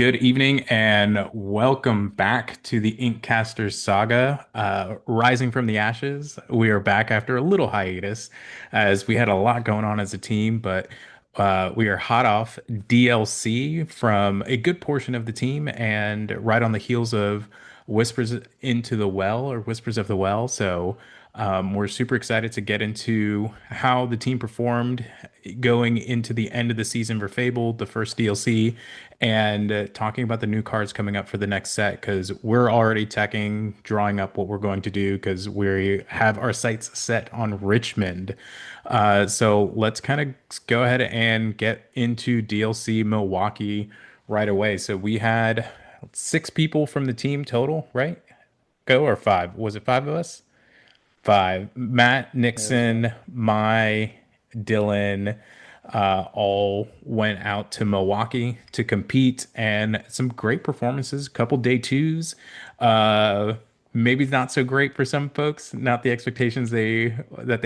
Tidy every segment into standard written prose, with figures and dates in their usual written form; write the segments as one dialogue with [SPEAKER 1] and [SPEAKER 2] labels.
[SPEAKER 1] Good evening and welcome back to the Inkcaster Saga, Rising from the Ashes. We are back after a little hiatus as we had a lot going on as a team, but we are hot off DLC from a good portion of the team and right on the heels of Whispers into the Well or Whispers of the Well. So we're super excited to get into how the team performed going into the end of the season for Fable, the first DLC, and talking about the new cards coming up for the next set because we're already teching, drawing up what we're going to do because we have our sights set on Richmond. So let's kind of go ahead and get into DLC Milwaukee right away. So we had six people from the team total, right? Go or five? Was it five of us? Five. Matt,
[SPEAKER 2] Yeah, that's fine.
[SPEAKER 1] Nixon, Dylan, all went out to Milwaukee to compete and some great performances, couple day twos. Uh, Maybe not so great for some folks, not the expectations they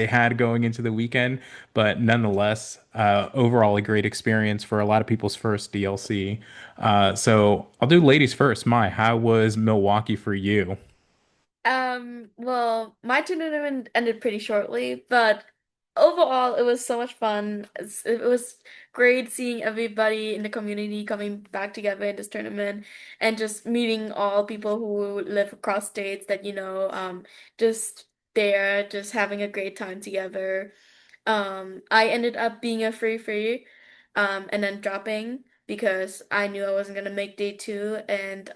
[SPEAKER 1] had going into the weekend, but nonetheless, overall a great experience for a lot of people's first DLC. So I'll do ladies first. How was Milwaukee for you?
[SPEAKER 2] Well, my tournament ended pretty shortly, but overall it was so much fun. It was great seeing everybody in the community coming back together in this tournament and just meeting all people who live across states that just there, just having a great time together. I ended up being a free, and then dropping because I knew I wasn't gonna make day two, and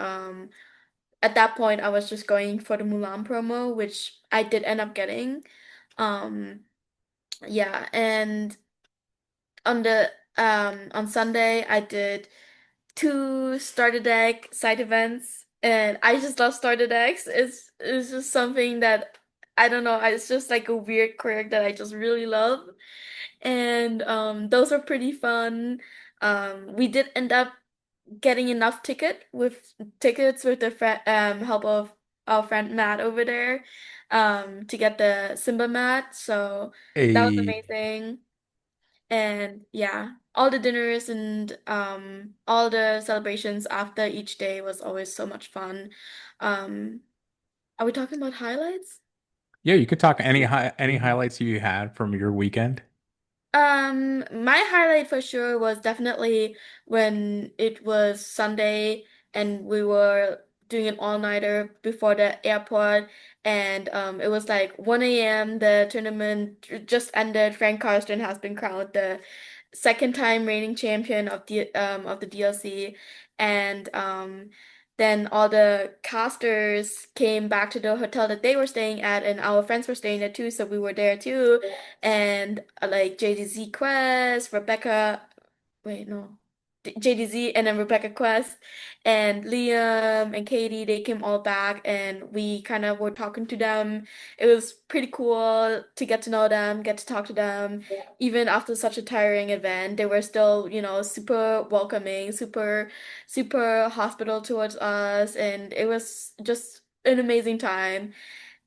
[SPEAKER 2] at that point, I was just going for the Mulan promo, which I did end up getting. Um, yeah, and on Sunday, I did two starter deck side events, and I just love starter decks. It's just something that I don't know. It's just like a weird quirk that I just really love, and those are pretty fun. We did end up getting enough tickets with the help of our friend Matt over there to get the Simba mat. So that was
[SPEAKER 1] A
[SPEAKER 2] amazing. And yeah, all the dinners and all the celebrations after each day was always so much fun. Um, are we talking about highlights?
[SPEAKER 1] Yeah, you could talk
[SPEAKER 2] Yeah.
[SPEAKER 1] any highlights you had from your weekend.
[SPEAKER 2] My highlight for sure was definitely when it was Sunday and we were doing an all-nighter before the airport, and it was like 1 a.m. The tournament just ended. Frank Karsten has been crowned the second time reigning champion of the DLC, and then all the casters came back to the hotel that they were staying at, and our friends were staying there too, so we were there too. And like JDZ Quest, Rebecca, wait, no, JDZ, and then Rebecca Quest, and Liam and Katie, they came all back, and we kind of were talking to them. It was pretty cool to get to know them, get to talk to them. Even after such a tiring event, they were still, super welcoming, super hospitable towards us, and it was just an amazing time.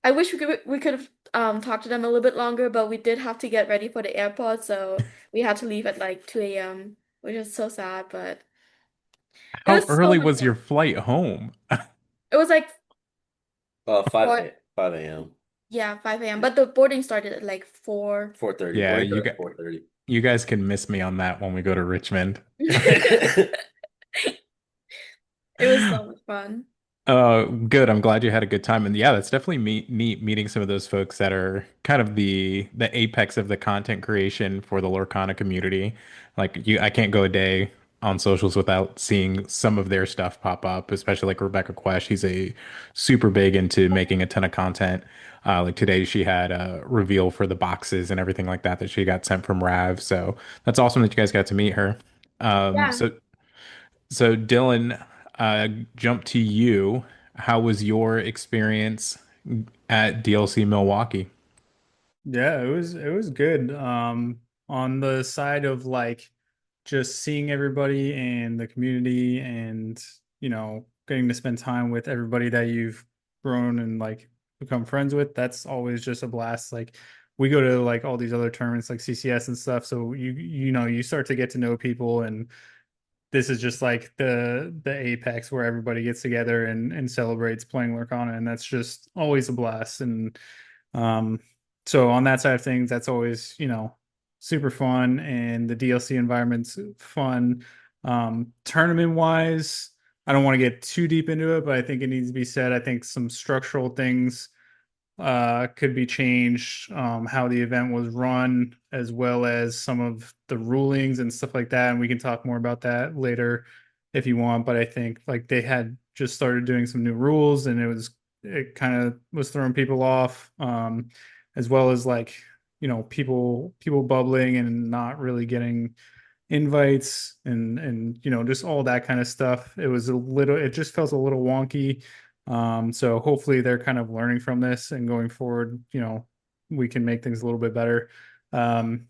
[SPEAKER 2] I wish we could have talked to them a little bit longer, but we did have to get ready for the airport, so we had to leave at like 2 a.m., which is so sad, but it
[SPEAKER 1] How
[SPEAKER 2] was so
[SPEAKER 1] early
[SPEAKER 2] much
[SPEAKER 1] was
[SPEAKER 2] fun.
[SPEAKER 1] your flight home?
[SPEAKER 2] It was like
[SPEAKER 3] 5
[SPEAKER 2] 4,
[SPEAKER 3] 5 a.m.
[SPEAKER 2] yeah, 5 a.m., but the boarding started at like 4.
[SPEAKER 3] 4:30.
[SPEAKER 1] Yeah,
[SPEAKER 3] Boarding started at 4:30.
[SPEAKER 1] you guys can miss me on that when we go to Richmond.
[SPEAKER 2] It was so much fun.
[SPEAKER 1] Good. I'm glad you had a good time. And yeah, that's definitely neat meeting some of those folks that are kind of the apex of the content creation for the Lorcana community. I can't go a day on socials without seeing some of their stuff pop up, especially like Rebecca Quest. She's a super big into making a ton of content. Like today, she had a reveal for the boxes and everything like that she got sent from Rav. So that's awesome that you guys got to meet her. Um,
[SPEAKER 2] Yeah.
[SPEAKER 1] so so Dylan, jump to you. How was your experience at DLC Milwaukee?
[SPEAKER 4] Yeah, it was good. On the side of like just seeing everybody and the community and getting to spend time with everybody that you've grown and like become friends with, that's always just a blast. Like we go to like all these other tournaments like CCS and stuff, so you start to get to know people and this is just like the apex where everybody gets together and celebrates playing Lorcana, and that's just always a blast. And um, so on that side of things, that's always, super fun, and the DLC environment's fun. Tournament wise, I don't want to get too deep into it, but I think it needs to be said. I think some structural things could be changed, how the event was run, as well as some of the rulings and stuff like that. And we can talk more about that later if you want. But I think like they had just started doing some new rules, and it kind of was throwing people off, as well as like people bubbling and not really getting invites and just all that kind of stuff. It just felt a little wonky. So hopefully they're kind of learning from this, and going forward, we can make things a little bit better. Um,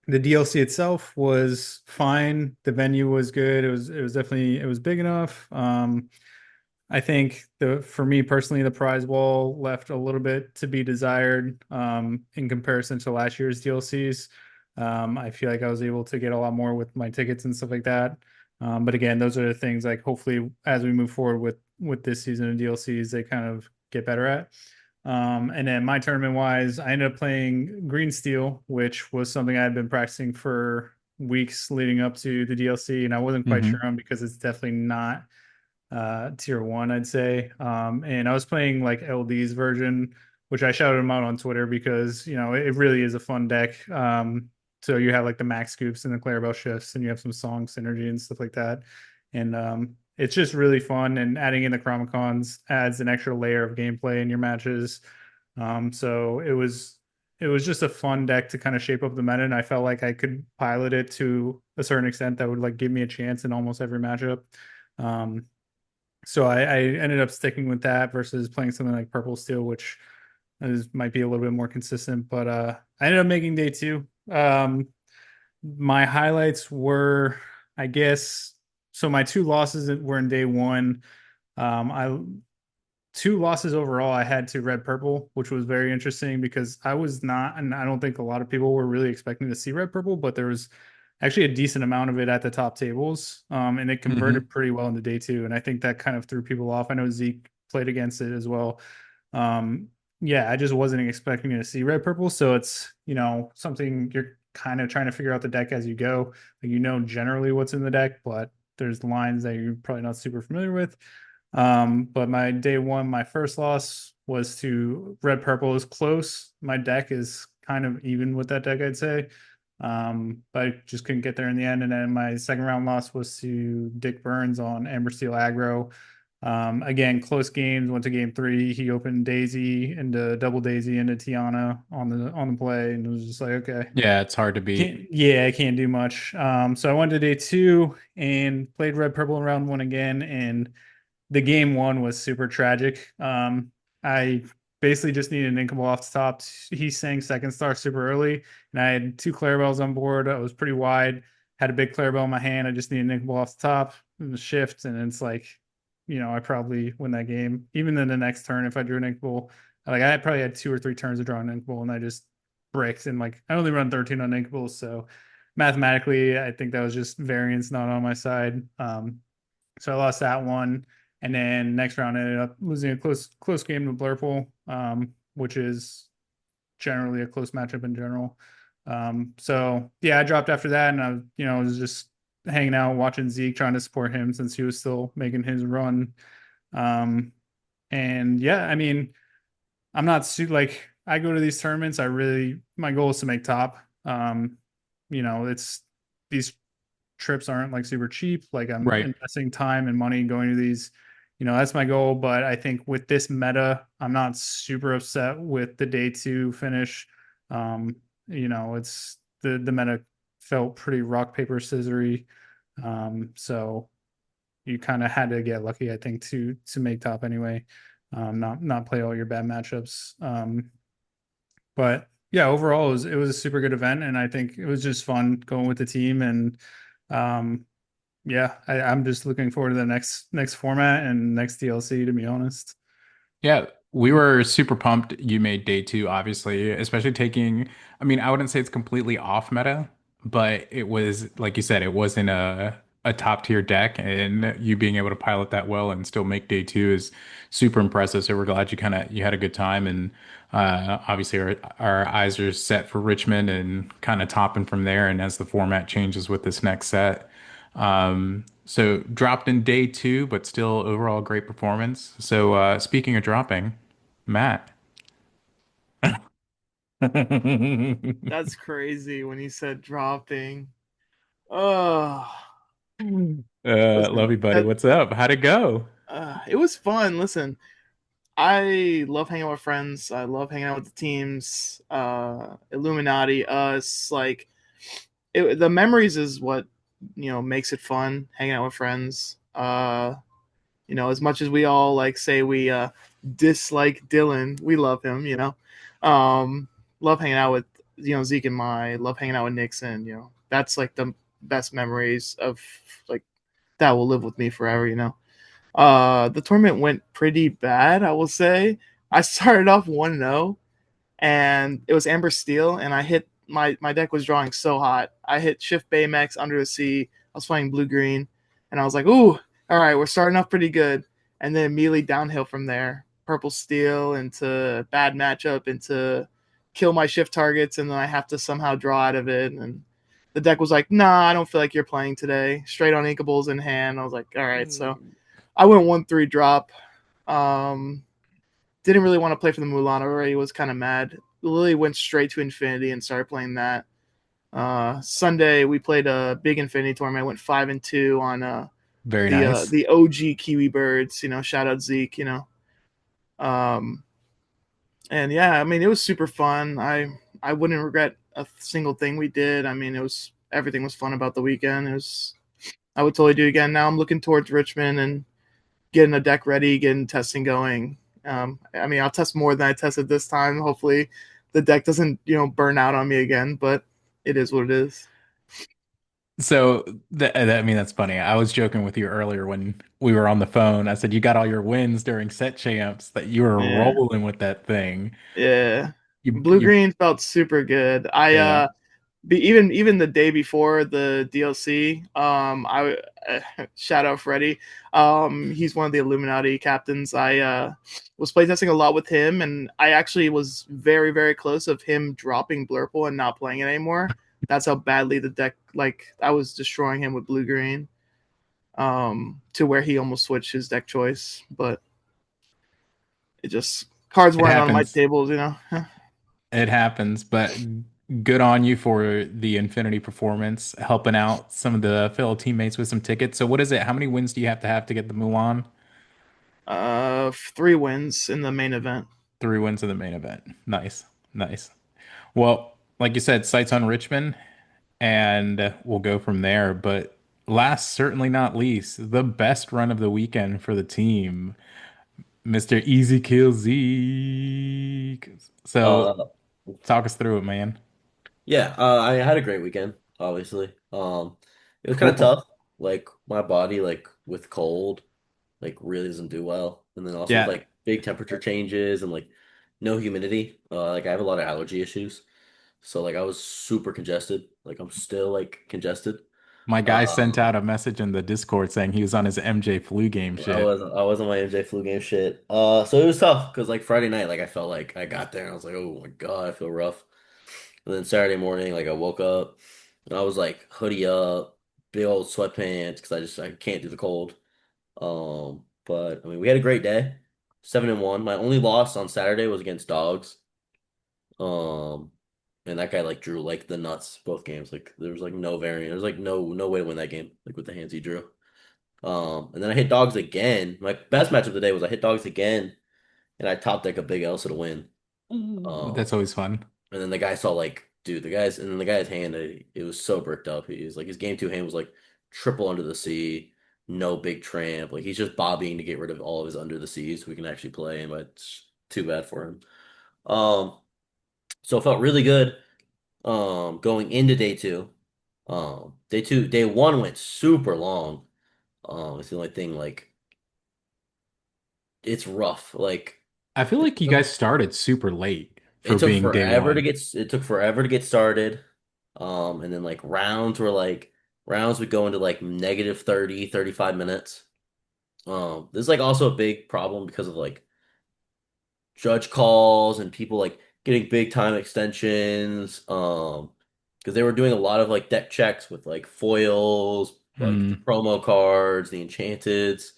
[SPEAKER 4] the DLC itself was fine. The venue was good. It was definitely, it was big enough. I think for me personally, the prize wall left a little bit to be desired, in comparison to last year's DLCs. I feel like I was able to get a lot more with my tickets and stuff like that. But again, those are the things like hopefully as we move forward with this season of DLCs, they kind of get better at. And then my tournament wise, I ended up playing Green Steel, which was something I had been practicing for weeks leading up to the DLC, and I wasn't quite sure
[SPEAKER 1] Hmm.
[SPEAKER 4] on because it's definitely not tier one, I'd say. And I was playing like LD's version, which I shouted him out on Twitter because it really is a fun deck. So you have like the max scoops and the Clarabelle shifts, and you have some song synergy and stuff like that. And it's just really fun. And adding in the Chromicons adds an extra layer of gameplay in your matches. So it was just a fun deck to kind of shape up the meta, and I felt like I could pilot it to a certain extent that would like give me a chance in almost every matchup. Um, so I ended up sticking with that versus playing something like Purple Steel, which might be a little bit more consistent. But I ended up making day two. My highlights were, I guess, so my two losses were in day one. I two losses overall I had to red purple, which was very interesting because I was not, and I don't think a lot of people were really expecting to see red purple, but there was actually a decent amount of it at the top tables. And it
[SPEAKER 1] Hmm.
[SPEAKER 4] converted pretty well into day two. And I think that kind of threw people off. I know Zeke played against it as well. Um, yeah, I just wasn't expecting to see red purple. So it's, something you're kind of trying to figure out the deck as you go. Like, generally what's in the deck, but there's lines that you're probably not super familiar with. But my day one, my first loss was to red purple is close. My deck is kind of even with that deck, I'd say. But I just couldn't get there in the end. And then my second round loss was to Dick Burns on Amber Steel aggro. Again, close games. Went to game three. He opened Daisy into double Daisy into Tiana on the play, and it was just like, okay,
[SPEAKER 1] Yeah, it's hard to beat.
[SPEAKER 4] I can't do much. So I went to day two and played red purple in round one again, and the game one was super tragic. I basically just needed an inkable off the top. He sang second star super early, and I had two Clarabelles on board. I was pretty wide, had a big Clarabelle in my hand. I just needed an inkable off the top and the shift, and it's like, I probably win that game. Even in the next turn, if I drew an inkable, like I probably had 2 or 3 turns to draw an inkable, and I just bricked. And like I only run 13 on inkables, so mathematically, I think that was just variance not on my side. So I lost that one. And then next round I ended up losing a close game to Blurple, which is generally a close matchup in general. So yeah, I dropped after that, and I was just hanging out watching Zeke, trying to support him since he was still making his run. Um, and yeah, I mean, I'm not like I go to these tournaments. My goal is to make top. It's these trips aren't like super cheap. Like I'm
[SPEAKER 1] Right.
[SPEAKER 4] investing time and money going to these. That's my goal. But I think with this meta, I'm not super upset with the day two finish. It's the meta felt pretty rock paper scissory. So you kind of had to get lucky, I think, to make top anyway. Not play all your bad matchups. But yeah, overall it was a super good event, and I think it was just fun going with the team. And um, yeah, I'm just looking forward to the next format and next DLC, to be honest.
[SPEAKER 1] Yeah, we were super pumped you made day two, obviously, especially taking, I mean, I wouldn't say it's completely off meta, but it was, like you said, it wasn't a a top tier deck, and you being able to pilot that well and still make day two is super impressive. So we're glad you had a good time, and obviously our eyes are set for Richmond and kind of topping from there. And as the format changes with this next set, so dropped in day two, but still overall great performance. So speaking of dropping, Matt.
[SPEAKER 5] That's crazy when he said dropping. Oh,
[SPEAKER 1] Love
[SPEAKER 5] listen,
[SPEAKER 1] you, buddy. What's up? How'd it go?
[SPEAKER 5] it was fun. Listen, I love hanging out with friends. I love hanging out with the teams. Illuminati, us, like the memories is what makes it fun. Hanging out with friends. As much as we all like say we dislike Dylan, we love him. Love hanging out with Zeke and Mai. Love hanging out with Nixon. That's like the best memories of like that will live with me forever. The tournament went pretty bad, I will say. I started off 1-0 and it was Amber Steel, and I hit my deck was drawing so hot. I hit Shift Baymax under the sea. I was playing blue green, and I was like, "Ooh, all right, we're starting off pretty good." And then immediately downhill from there, Purple Steel into bad matchup into kill my shift targets, and then I have to somehow draw out of it. And the deck was like, "Nah, I don't feel like you're playing today." Straight on Inkables in hand. I was like, "All right," so I went 1-3 drop. Um, didn't really want to play for the Mulan already. Was kind of mad. Lily went straight to Infinity and started playing that. Sunday we played a big Infinity tournament. I went 5-2 on
[SPEAKER 1] Very nice.
[SPEAKER 5] the OG Kiwi Birds. Shout out Zeke. Um, and yeah, I mean it was super fun. I wouldn't regret a single thing we did. I mean everything was fun about the weekend. I would totally do it again. Now I'm looking towards Richmond and getting a deck ready, getting testing going. I mean, I'll test more than I tested this time. Hopefully, the deck doesn't burn out on me again. But it is what it is.
[SPEAKER 1] So I mean, that's funny. I was joking with you earlier when we were on the phone. I said you got all your wins during set champs, that you were
[SPEAKER 5] Yeah,
[SPEAKER 1] rolling with that thing.
[SPEAKER 5] yeah. Blue
[SPEAKER 1] You
[SPEAKER 5] green felt super good. I
[SPEAKER 1] yeah.
[SPEAKER 5] even the day before the DLC, I shout out Freddie. He's one of the Illuminati captains. I was playtesting a lot with him, and I actually was very very close of him dropping Blurple and not playing it anymore. That's how badly the deck, like I was destroying him with blue green, to where he almost switched his deck choice, but it just cards
[SPEAKER 1] It
[SPEAKER 5] weren't on my
[SPEAKER 1] happens.
[SPEAKER 5] tables.
[SPEAKER 1] It happens, but good on you for the Infinity performance, helping out some of the fellow teammates with some tickets. So what is it? How many wins do you have to get the Mulan?
[SPEAKER 5] 3 wins in the main event.
[SPEAKER 1] Three wins in the main event. Nice. Nice. Well, like you said, sights on Richmond, and we'll go from there. But last, certainly not least, the best run of the weekend for the team, Mr. Easy Kill Zeke. So
[SPEAKER 3] Uh,
[SPEAKER 1] talk us through it, man.
[SPEAKER 3] yeah, I had a great weekend, obviously. It was kind of
[SPEAKER 1] Cool.
[SPEAKER 3] tough. Like my body, like with cold, like really doesn't do well. And then also with
[SPEAKER 1] Yeah,
[SPEAKER 3] like big temperature changes and like no humidity. Like I have a lot of allergy issues. So like I was super congested. Like I'm still like congested.
[SPEAKER 1] my guy sent
[SPEAKER 3] Um,
[SPEAKER 1] out a message in the Discord saying he was on his MJ flu game shit.
[SPEAKER 3] I was on my MJ flu game shit. So it was tough because like Friday night, like I felt like I got there and I was like, oh my God, I feel rough. And then Saturday morning, like I woke up and I was like hoodie up, big old sweatpants because I can't do the cold. But I mean we had a great day. 7-1. My only loss on Saturday was against dogs. Um, and that guy like drew like the nuts both games. Like there was like no variant. There was like no way to win that game, like with the hands he drew. And then I hit dogs again. My best match of the day was I hit dogs again, and I top deck a big Elsa to win. Um,
[SPEAKER 1] That's always fun.
[SPEAKER 3] and then the guy saw like, dude, and then the guy's hand, it was so bricked up. He was like, his game two hand was like triple under the sea, no big tramp. Like he's just bobbing to get rid of all of his under the seas so we can actually play him. But it's too bad for him. Um, so it felt really good. Going into day two. Day one went super long. It's the only thing like it's rough. Like
[SPEAKER 1] I feel like you guys started super late for
[SPEAKER 3] it took
[SPEAKER 1] being day
[SPEAKER 3] forever to
[SPEAKER 1] one.
[SPEAKER 3] get started. And then like rounds were like Rounds would go into like negative 30, 35 minutes. This is like also a big problem because of like judge calls and people like getting big time extensions. Because they were doing a lot of like deck checks with like foils, like the
[SPEAKER 1] Hmm.
[SPEAKER 3] promo cards, the enchanteds.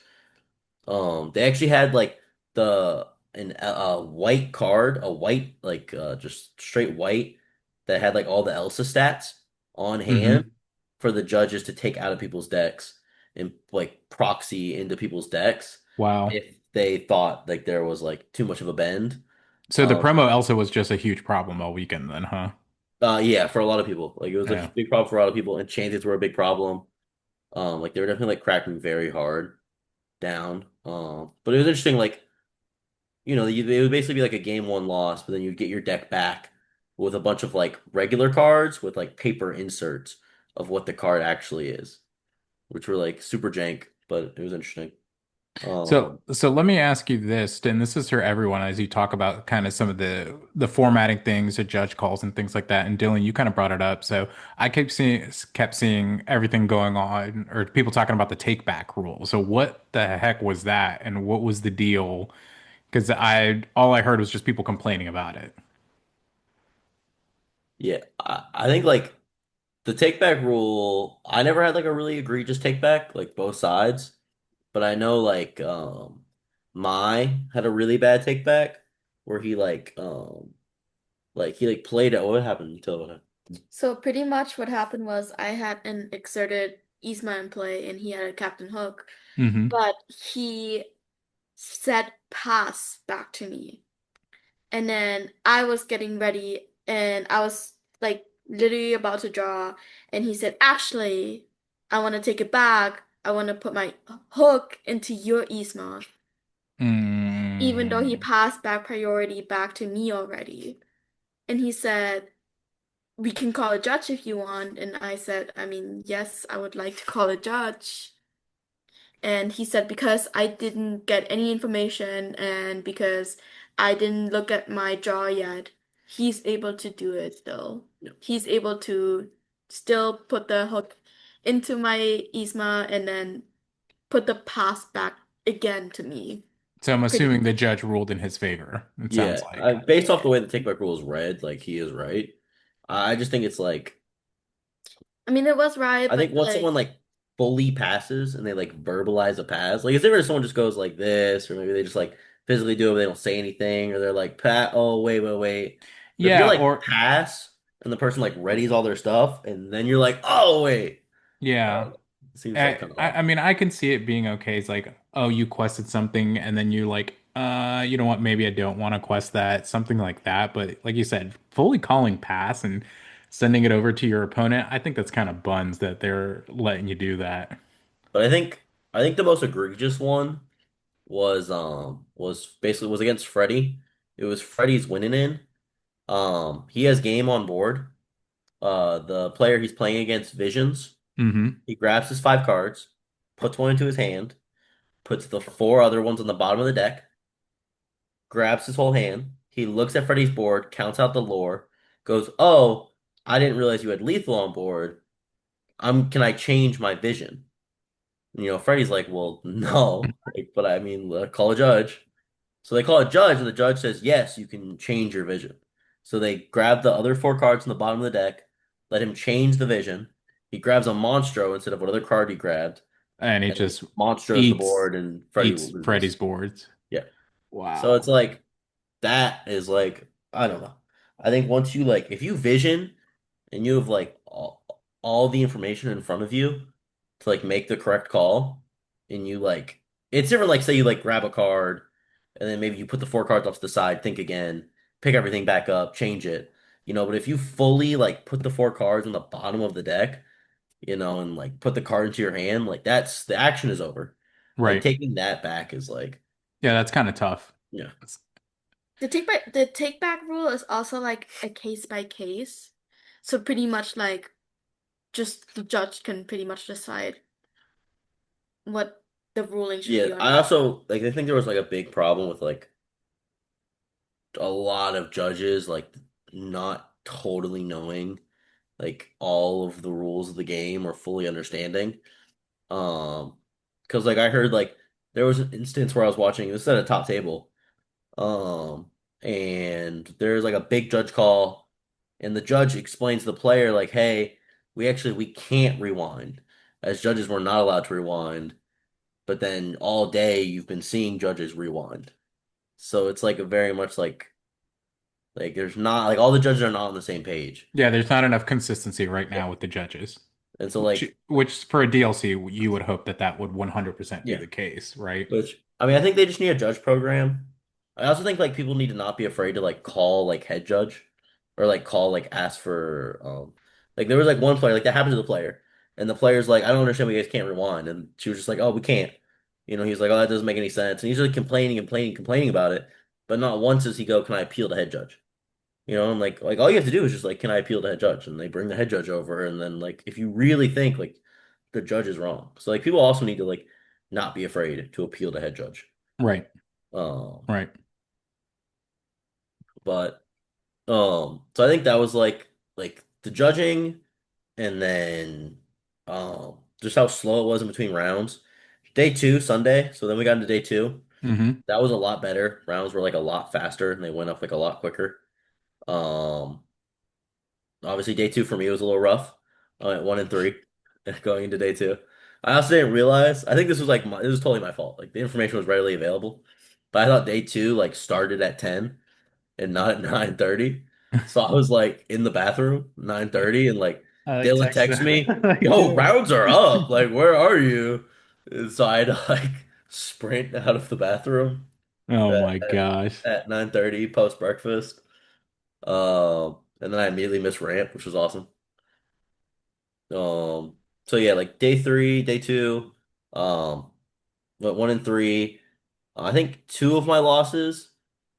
[SPEAKER 3] They actually had like the a white card, a white like just straight white that had like all the Elsa stats on hand
[SPEAKER 1] Hmm.
[SPEAKER 3] for the judges to take out of people's decks and like proxy into people's decks
[SPEAKER 1] Wow.
[SPEAKER 3] if they thought like there was like too much of a bend.
[SPEAKER 1] So the
[SPEAKER 3] Um,
[SPEAKER 1] promo Elsa was just a huge problem all weekend then, huh?
[SPEAKER 3] yeah, for a lot of people, like it was a
[SPEAKER 1] Yeah.
[SPEAKER 3] big problem for a lot of people. Enchanteds were a big problem. Like they were definitely like cracking very hard down. But it was interesting, like it would basically be like a game one loss, but then you'd get your deck back with a bunch of like regular cards with like paper inserts of what the card actually is, which were like super jank, but it was interesting.
[SPEAKER 1] So,
[SPEAKER 3] Um,
[SPEAKER 1] so let me ask you this, and this is for everyone as you talk about kind of some of the formatting things, the judge calls and things like that. And Dylan, you kind of brought it up. So I kept seeing everything going on, or people talking about the take back rule. So what the heck was that, and what was the deal? Because I all I heard was just people complaining about it.
[SPEAKER 3] yeah, I think like the take back rule, I never had like a really egregious take back, like both sides, but I know like Mai had a really bad take back where he like he like played it. What happened? Tell what happened.
[SPEAKER 2] So pretty much what happened was I had an exerted Yzma in play and he had a Captain Hook,
[SPEAKER 1] Hmm.
[SPEAKER 2] but he said pass back to me. And then I was getting ready and I was like literally about to draw and he said, actually, I want to take it back. I want to put my hook into your Yzma, even though he
[SPEAKER 1] Mm.
[SPEAKER 2] passed back priority back to me already. And he said, we can call a judge if you want. And I said, I mean, yes, I would like to call a judge. And he said, because I didn't get any information and because I didn't look at my draw yet, he's able to do it still.
[SPEAKER 3] Yeah.
[SPEAKER 2] He's able to still put the hook into my Yzma and then put the pass back again to me.
[SPEAKER 1] So I'm
[SPEAKER 2] Pretty
[SPEAKER 1] assuming
[SPEAKER 2] much.
[SPEAKER 1] the judge ruled in his favor. It sounds
[SPEAKER 3] Yeah,
[SPEAKER 1] like.
[SPEAKER 3] based off
[SPEAKER 2] Yeah.
[SPEAKER 3] the way the take back rule is read, like he is right. I just think it's like
[SPEAKER 2] I mean, it was right,
[SPEAKER 3] I think
[SPEAKER 2] but
[SPEAKER 3] once someone
[SPEAKER 2] like,
[SPEAKER 3] like fully passes and they like verbalize a pass, like it's different if someone just goes like this, or maybe they just like physically do it, but they don't say anything, or they're like pat. Oh wait, wait, wait. But if you're
[SPEAKER 1] Yeah,
[SPEAKER 3] like
[SPEAKER 1] or
[SPEAKER 3] pass and the person like readies all their stuff, and then you're like, oh wait,
[SPEAKER 1] yeah.
[SPEAKER 3] it seems like
[SPEAKER 1] I,
[SPEAKER 3] kind of
[SPEAKER 1] I
[SPEAKER 3] off.
[SPEAKER 1] I mean, I can see it being okay. It's like, oh, you quested something, and then you're like, you know what? Maybe I don't want to quest that, something like that. But like you said, fully calling pass and sending it over to your opponent, I think that's kind of buns that they're letting you do that.
[SPEAKER 3] But I think the most egregious one was basically was against Freddie. It was Freddie's winning in. He has game on board. The player he's playing against visions.
[SPEAKER 1] Hmm.
[SPEAKER 3] He grabs his 5 cards, puts one into his hand, puts the 4 other ones on the bottom of the deck, grabs his whole hand. He looks at Freddy's board, counts out the lore, goes, "Oh, I didn't realize you had lethal on board. Can I change my vision?" Freddy's like, "Well, no, like, but I mean, call a judge." So they call a judge, and the judge says, "Yes, you can change your vision." So they grab the other 4 cards on the bottom of the deck, let him change the vision. He grabs a Monstro instead of whatever card he grabbed,
[SPEAKER 1] And he
[SPEAKER 3] and then
[SPEAKER 1] just
[SPEAKER 3] Monstro's the
[SPEAKER 1] eats
[SPEAKER 3] board, and Freddy
[SPEAKER 1] eats Freddy's
[SPEAKER 3] loses.
[SPEAKER 1] boards.
[SPEAKER 3] Yeah. So it's
[SPEAKER 1] Wow.
[SPEAKER 3] like that is like I don't know. I think once you like if you vision and you have like all the information in front of you to like make the correct call, and you like it's different. Like say you like grab a card, and then maybe you put the 4 cards off to the side, think again, pick everything back up, change it. But if you fully like put the 4 cards on the bottom of the deck, and like put the card into your hand, like that's the action is over. Like
[SPEAKER 1] Right.
[SPEAKER 3] taking that back is like,
[SPEAKER 1] Yeah, that's kind of tough.
[SPEAKER 3] yeah.
[SPEAKER 2] the take back rule is also like a case by case. So pretty much like just the judge can pretty much decide what the ruling should
[SPEAKER 3] Yeah,
[SPEAKER 2] be or
[SPEAKER 3] I
[SPEAKER 2] not.
[SPEAKER 3] also like I think there was like a big problem with like a lot of judges like not totally knowing. like all of the rules of the game or fully understanding. Because like I heard like there was an instance where I was watching this at a top table, um, and there's like a big judge call, and the judge explains to the player like, "Hey, we can't rewind. As judges, we're not allowed to rewind." But then all day you've been seeing judges rewind. So it's like a very much like there's not like all the judges are not on the same page.
[SPEAKER 1] Yeah, there's not enough consistency right
[SPEAKER 3] Yeah.
[SPEAKER 1] now with the judges.
[SPEAKER 3] And so like
[SPEAKER 1] Which for a DLC, you would hope that that would 100% be
[SPEAKER 3] yeah,
[SPEAKER 1] the case, right?
[SPEAKER 3] which I mean I think they just need a judge program. I also think like people need to not be afraid to like call like head judge or like call like ask for like there was like one player like that happened to the player and the player's like I don't understand why you guys can't rewind and she was just like oh we can't. He's like oh that doesn't make any sense and he's like complaining about it, but not once does he go can I appeal to head judge? And like all you have to do is just like, can I appeal to head judge? And they bring the head judge over, and then like if you really think like the judge is wrong, so like people also need to like not be afraid to appeal to head judge.
[SPEAKER 1] Right,
[SPEAKER 3] Um,
[SPEAKER 1] right.
[SPEAKER 3] but so I think that was like the judging, and then just how slow it was in between rounds. Day two, Sunday. So then we got into day two.
[SPEAKER 1] Hmm.
[SPEAKER 3] That was a lot better. Rounds were like a lot faster, and they went up like a lot quicker. Um, Obviously, day two for me was a little rough. I went 1-3 going into day two. I also didn't realize. I think this was like this was totally my fault. Like the information was readily available, but I thought day two like started at 10 and not at 9:30. So I was like in the bathroom 9:30 and like
[SPEAKER 4] I like
[SPEAKER 3] Dylan
[SPEAKER 4] text
[SPEAKER 3] texts me,
[SPEAKER 4] like,
[SPEAKER 3] "Yo,
[SPEAKER 4] dude.
[SPEAKER 3] rounds are up. Like, where are you?" And so I had to like sprint out of the bathroom
[SPEAKER 1] Oh
[SPEAKER 3] at,
[SPEAKER 1] my gosh.
[SPEAKER 3] at 9:30 post breakfast. And then I immediately missed ramp, which was awesome. So yeah, like day three, day two, um, went 1-3. I think two of my losses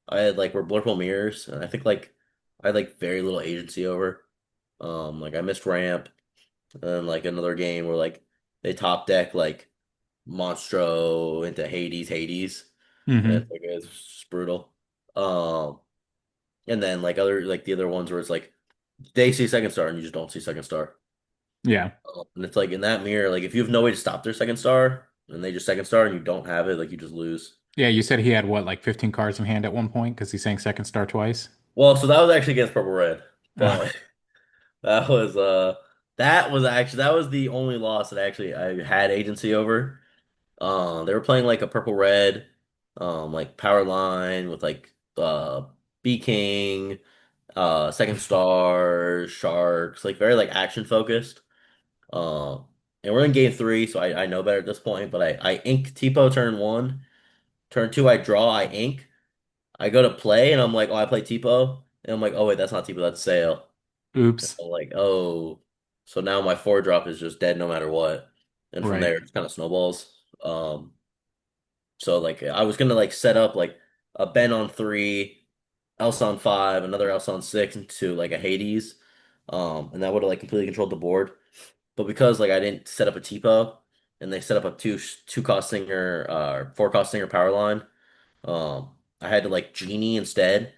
[SPEAKER 3] I had like were blurple mirrors, and I think like I had like very little agency over. Like I missed ramp, and then like another game where like they top deck like Monstro into Hades, and
[SPEAKER 1] Hmm.
[SPEAKER 3] it's just brutal. Um, and then like other like the other ones where it's like they see second star and you just don't see second star.
[SPEAKER 1] Yeah.
[SPEAKER 3] And it's like in that mirror, like if you have no way to stop their second star and they just second star and you don't have it, like you just lose.
[SPEAKER 1] Yeah, you said he had what, like 15 cards in hand at one point because he sang second star twice.
[SPEAKER 3] Well, so that was actually against purple red,
[SPEAKER 1] Oh.
[SPEAKER 3] but that was that was the only loss that actually I had agency over. They were playing like a purple red, like power line with like B King, second star, sharks, like very like action focused. Um, and we're in game three, so I know better at this point. But I ink Tipo turn one, turn two I draw, I ink. I go to play, and I'm like, oh, I play Tipo, and I'm like, oh wait, that's not Tipo, that's Sale. And
[SPEAKER 1] Oops.
[SPEAKER 3] I'm like, oh, so now my four drop is just dead no matter what, and from
[SPEAKER 1] Right.
[SPEAKER 3] there it kind of snowballs. So like I was gonna like set up like a Ben on three, Else on five, another Else on six, into like a Hades, and that would have like completely controlled the board. But because like I didn't set up a TPO and they set up a two cost singer four cost singer power line, I had to like Genie instead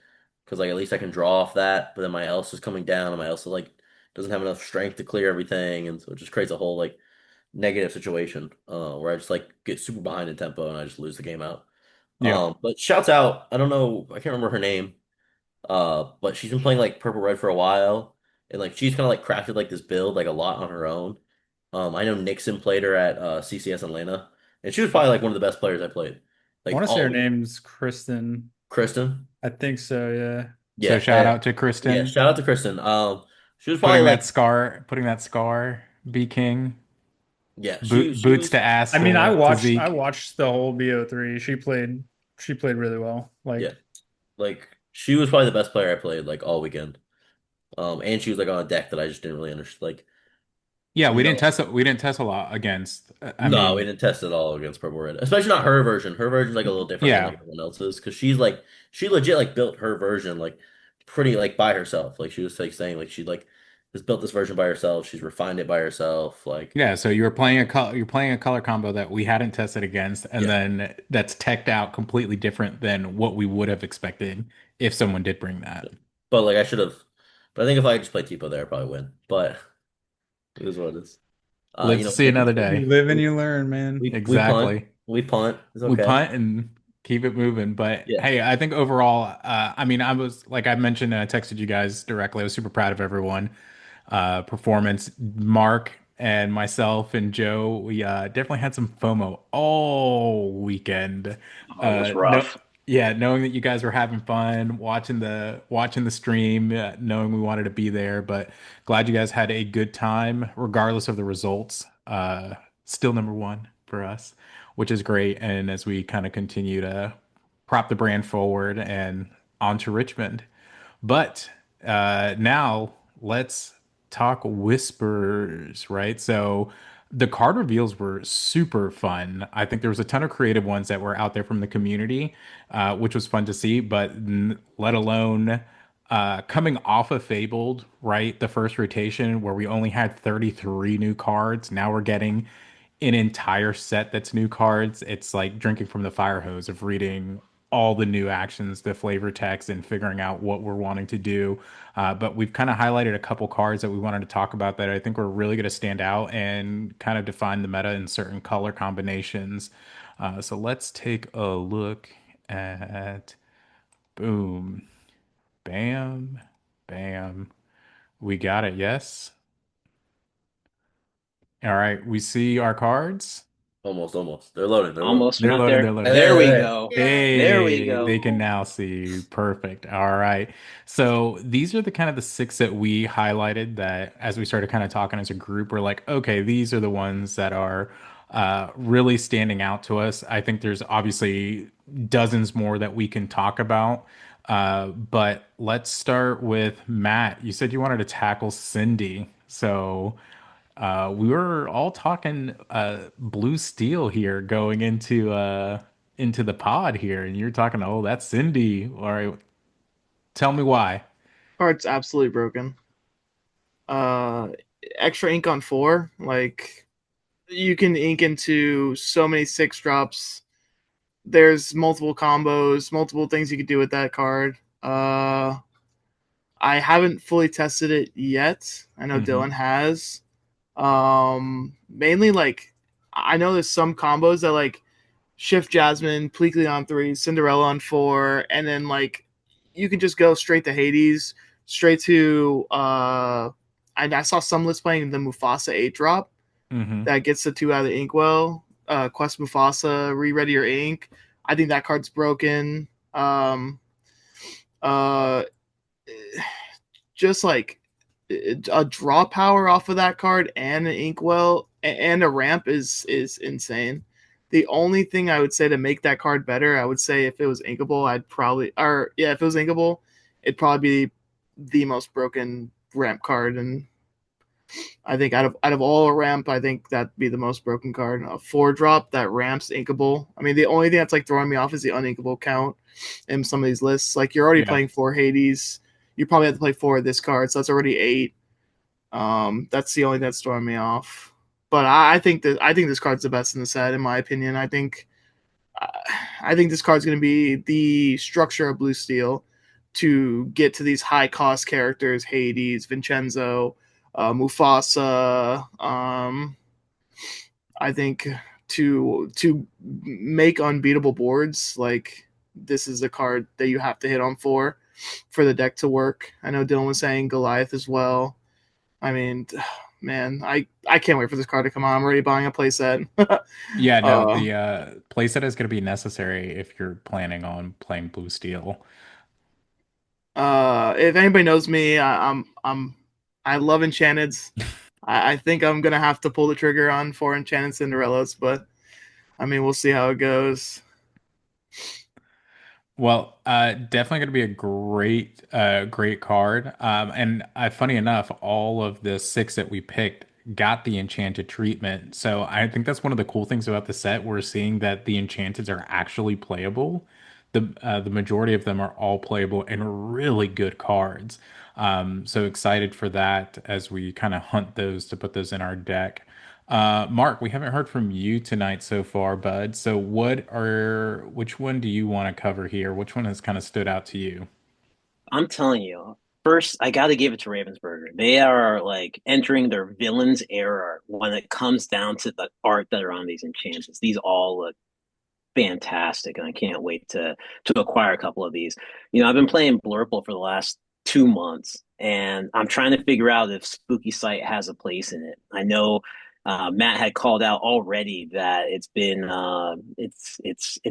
[SPEAKER 3] because like at least I can draw off that. But then my else is coming down and my else like doesn't have enough strength to clear everything, and so it just creates a whole like negative situation where I just like get super behind in tempo and I just lose the game out.
[SPEAKER 1] Yeah.
[SPEAKER 3] But shouts out, I don't know, I can't remember her name. But she's been playing like purple red for a while, and like she's kind of like crafted like this build like a lot on her own. I know Nixon played her at CCS Atlanta, and she was probably like one of the best players I played.
[SPEAKER 4] I
[SPEAKER 3] Like
[SPEAKER 4] want to say her
[SPEAKER 3] all
[SPEAKER 4] name's Kristen.
[SPEAKER 3] Kristen,
[SPEAKER 4] I think so, yeah.
[SPEAKER 1] So
[SPEAKER 3] yeah,
[SPEAKER 1] shout out to
[SPEAKER 3] yeah.
[SPEAKER 1] Kristen
[SPEAKER 3] Shout out to Kristen. She was probably like
[SPEAKER 1] putting that scar, B King,
[SPEAKER 3] yeah, she
[SPEAKER 1] boots to
[SPEAKER 3] was
[SPEAKER 4] I mean,
[SPEAKER 1] ass to
[SPEAKER 4] I
[SPEAKER 1] Zeke.
[SPEAKER 4] watched the whole BO3. She played really well.
[SPEAKER 3] yeah,
[SPEAKER 4] Like
[SPEAKER 3] like she was probably the best player I played like all weekend. And she was like on a deck that I just didn't really understand. Like
[SPEAKER 1] Yeah,
[SPEAKER 3] no.
[SPEAKER 1] we didn't test a lot against. I
[SPEAKER 3] No, we
[SPEAKER 1] mean,
[SPEAKER 3] didn't test it all against Purple Red, especially not her version. Her version's like a little different than like
[SPEAKER 1] yeah,
[SPEAKER 3] everyone else's because she's like she legit like built her version like pretty like by herself. Like she was like saying like she like has built this version by herself. She's refined it by herself. Like
[SPEAKER 1] yeah. So you were playing a color, you're playing a color combo that we hadn't tested against, and
[SPEAKER 3] yeah,
[SPEAKER 1] then that's teched out completely different than what we would have expected if someone did bring that.
[SPEAKER 3] but like I should have. But I think if I just play Tipo there, I probably win. But it is what it is.
[SPEAKER 1] Live to see
[SPEAKER 3] Like
[SPEAKER 1] another day.
[SPEAKER 4] You live and
[SPEAKER 3] we,
[SPEAKER 4] you learn, man.
[SPEAKER 3] we punt.
[SPEAKER 1] Exactly.
[SPEAKER 3] We punt. It's
[SPEAKER 1] We
[SPEAKER 3] okay.
[SPEAKER 1] punt and keep it moving. But
[SPEAKER 3] Yeah.
[SPEAKER 1] hey, I think overall, I mean, I was like I mentioned, and I texted you guys directly. I was super proud of everyone. Performance. Mark and myself and Joe, we definitely had some FOMO all weekend.
[SPEAKER 6] Oh, it was
[SPEAKER 1] No,
[SPEAKER 6] rough.
[SPEAKER 1] yeah, knowing that you guys were having fun, watching the stream, knowing we wanted to be there, but glad you guys had a good time, regardless of the results. Still number one for us, which is great. And as we kind of continue to prop the brand forward and on to Richmond. But now let's talk whispers, right? So the card reveals were super fun. I think there was a ton of creative ones that were out there from the community, which was fun to see, but let alone coming off of Fabled, right? The first rotation where we only had 33 new cards. Now we're getting an entire set that's new cards. It's like drinking from the fire hose of reading all the new actions, the flavor text, and figuring out what we're wanting to do. But we've kind of highlighted a couple cards that we wanted to talk about that I think were really going to stand out and kind of define the meta in certain color combinations. So let's take a look at boom, bam, bam. We got it. Yes. All right. We see our cards.
[SPEAKER 3] Almost, almost. They're loading. They're loading.
[SPEAKER 6] Almost, we're
[SPEAKER 1] They're
[SPEAKER 6] not
[SPEAKER 1] loading.
[SPEAKER 6] there.
[SPEAKER 1] They're
[SPEAKER 3] Hey,
[SPEAKER 1] loading.
[SPEAKER 6] There
[SPEAKER 3] hey,
[SPEAKER 6] we
[SPEAKER 3] hey,
[SPEAKER 6] go.
[SPEAKER 2] Yeah.
[SPEAKER 6] There we
[SPEAKER 1] Hey,
[SPEAKER 6] go.
[SPEAKER 1] they can now see. Perfect. All right. So these are the kind of the six that we highlighted that as we started kind of talking as a group, we're like, okay, these are the ones that are really standing out to us. I think there's obviously dozens more that we can talk about. But let's start with Matt. You said you wanted to tackle Cindy. So we were all talking blue steel here going into the pod here, and you're talking, oh, that's Cindy. All right, tell me why.
[SPEAKER 5] Card's absolutely broken. Uh, Extra ink on four. Like you can ink into so many six drops. There's multiple combos, multiple things you could do with that card. I haven't fully tested it yet. I know
[SPEAKER 1] Hmm.
[SPEAKER 5] Dylan has. Mainly like I know there's some combos that like Shift Jasmine, Pleakley on three, Cinderella on four, and then like you can just go straight to Hades, straight to I saw some lists playing the Mufasa 8 drop
[SPEAKER 1] Hmm.
[SPEAKER 5] that gets the two out of the inkwell. Quest Mufasa, re-ready your ink. I think that card's broken. Uh just like a draw power off of that card and an inkwell and a ramp is insane. The only thing I would say to make that card better, I would say if it was inkable, I'd probably or yeah, if it was inkable, it'd probably be the most broken ramp card. And I think out of all ramp, I think that'd be the most broken card. A four drop that ramps inkable. I mean, the only thing that's like throwing me off is the uninkable count in some of these lists. Like you're already
[SPEAKER 1] Yeah.
[SPEAKER 5] playing four Hades, you probably have to play four of this card, so that's already eight. That's the only thing that's throwing me off. But I think this card's the best in the set, in my opinion. I think this card's going to be the structure of Blue Steel to get to these high cost characters: Hades, Vincenzo, Mufasa. I think to make unbeatable boards, like this is a card that you have to hit on for the deck to work. I know Dylan was saying Goliath as well. I mean, man, I can't wait for this card to come out. I'm already buying a playset.
[SPEAKER 1] Yeah, no,
[SPEAKER 5] uh,
[SPEAKER 1] the playset is going to be necessary if you're planning on playing blue steel.
[SPEAKER 5] if anybody knows me, I love Enchanteds. I think I'm gonna have to pull the trigger on four Enchanted Cinderellas, but I mean, we'll see how it goes.
[SPEAKER 1] Well, definitely going to be a great card. And funny enough, all of the six that we picked got the enchanted treatment. So I think that's one of the cool things about the set. We're seeing that the enchanteds are actually playable. The majority of them are all playable and really good cards. So excited for that as we kind of hunt those to put those in our deck. Mark, we haven't heard from you tonight so far, bud. So which one do you want to cover here? Which one has kind of stood out to you?
[SPEAKER 6] I'm telling you, first, I got to give it to Ravensburger. They are like entering their villains era when it comes down to the art that are on these enchantments. These all look fantastic, and I can't wait to acquire a couple of these. I've been playing Blurple for the last 2 months, and I'm trying to figure out if Spooky Sight has a place in it. I know Matt had called out already that it's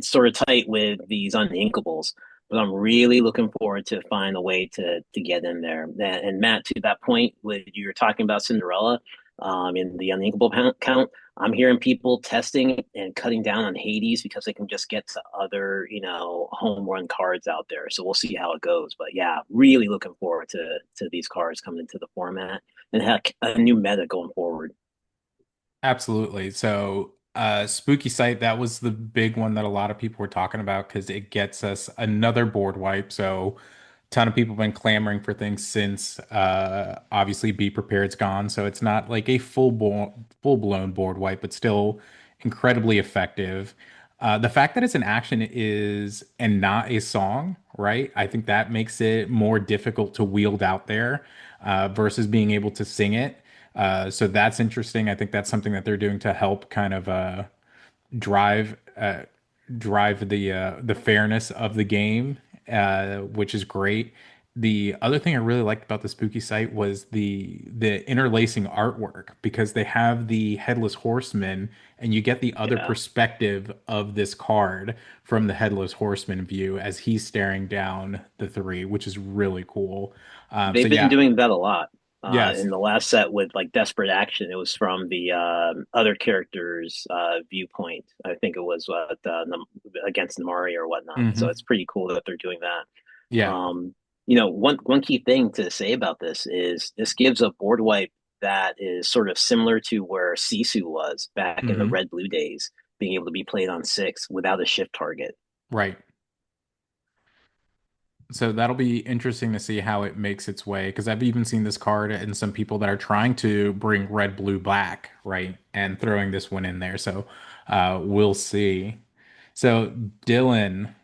[SPEAKER 6] sort of tight with these uninkables, but I'm really looking forward to find a way to get in there. And Matt, to that point, when you were talking about Cinderella, in the uninkable count, I'm hearing people testing and cutting down on Hades because they can just get to other, home run cards out there. So we'll see how it goes. But yeah, really looking forward to these cards coming into the format and heck, a new meta going forward.
[SPEAKER 1] Absolutely. So, Spooky Sight, that was the big one that a lot of people were talking about because it gets us another board wipe. So, ton of people have been clamoring for things since obviously Be Prepared's gone. So it's not like a full blown board wipe, but still incredibly effective. The fact that it's an action is and not a song, right? I think that makes it more difficult to wield out there versus being able to sing it. So that's interesting. I think that's something that they're doing to help kind of drive drive the fairness of the game, which is great. The other thing I really liked about the Spooky site was the interlacing artwork because they have the headless horseman and you get the other
[SPEAKER 6] Yeah.
[SPEAKER 1] perspective of this card from the headless horseman view as he's staring down the three, which is really cool. So
[SPEAKER 6] They've been
[SPEAKER 1] yeah,
[SPEAKER 6] doing that a lot. In
[SPEAKER 1] yes.
[SPEAKER 6] the last set with like Desperate Action, it was from the other character's viewpoint. I think it was against Namari or whatnot. So
[SPEAKER 1] Hmm.
[SPEAKER 6] it's pretty cool that they're doing that.
[SPEAKER 1] Yeah.
[SPEAKER 6] Um, one key thing to say about this is this gives a board wipe that is sort of similar to where Sisu was back in the
[SPEAKER 1] Hmm.
[SPEAKER 6] red blue days, being able to be played on six without a shift target.
[SPEAKER 1] Right. So that'll be interesting to see how it makes its way because I've even seen this card in some people that are trying to bring red, blue, black, right, and throwing this one in there. So we'll see. So Dylan,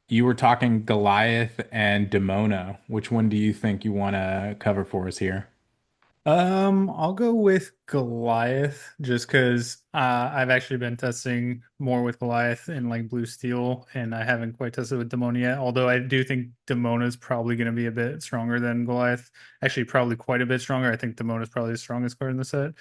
[SPEAKER 1] you were talking Goliath and Demona. Which one do you think you want to cover for us here?
[SPEAKER 4] I'll go with Goliath just because I've actually been testing more with Goliath in like Blue Steel, and I haven't quite tested with Demona yet. Although I do think Demona is probably going to be a bit stronger than Goliath. Actually, probably quite a bit stronger. I think Demona is probably the strongest card in the set,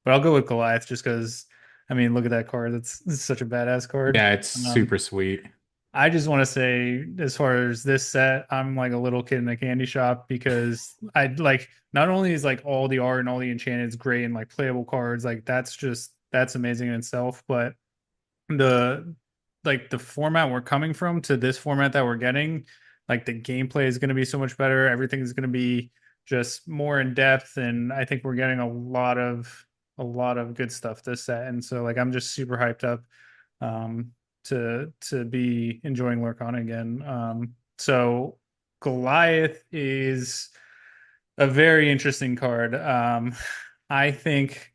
[SPEAKER 4] but I'll go with Goliath just because. I mean, look at that card. It's such a badass card.
[SPEAKER 1] Yeah, it's super sweet.
[SPEAKER 4] I just want to say, as far as this set, I'm like a little kid in a candy shop because I like not only is like all the art and all the enchantments great and like playable cards, like that's amazing in itself, but the the format we're coming from to this format that we're getting, like the gameplay is going to be so much better. Everything is going to be just more in depth, and I think we're getting a lot of good stuff this set, and so like I'm just super hyped up um, to be enjoying Lorcana again. So Goliath is a very interesting card. I think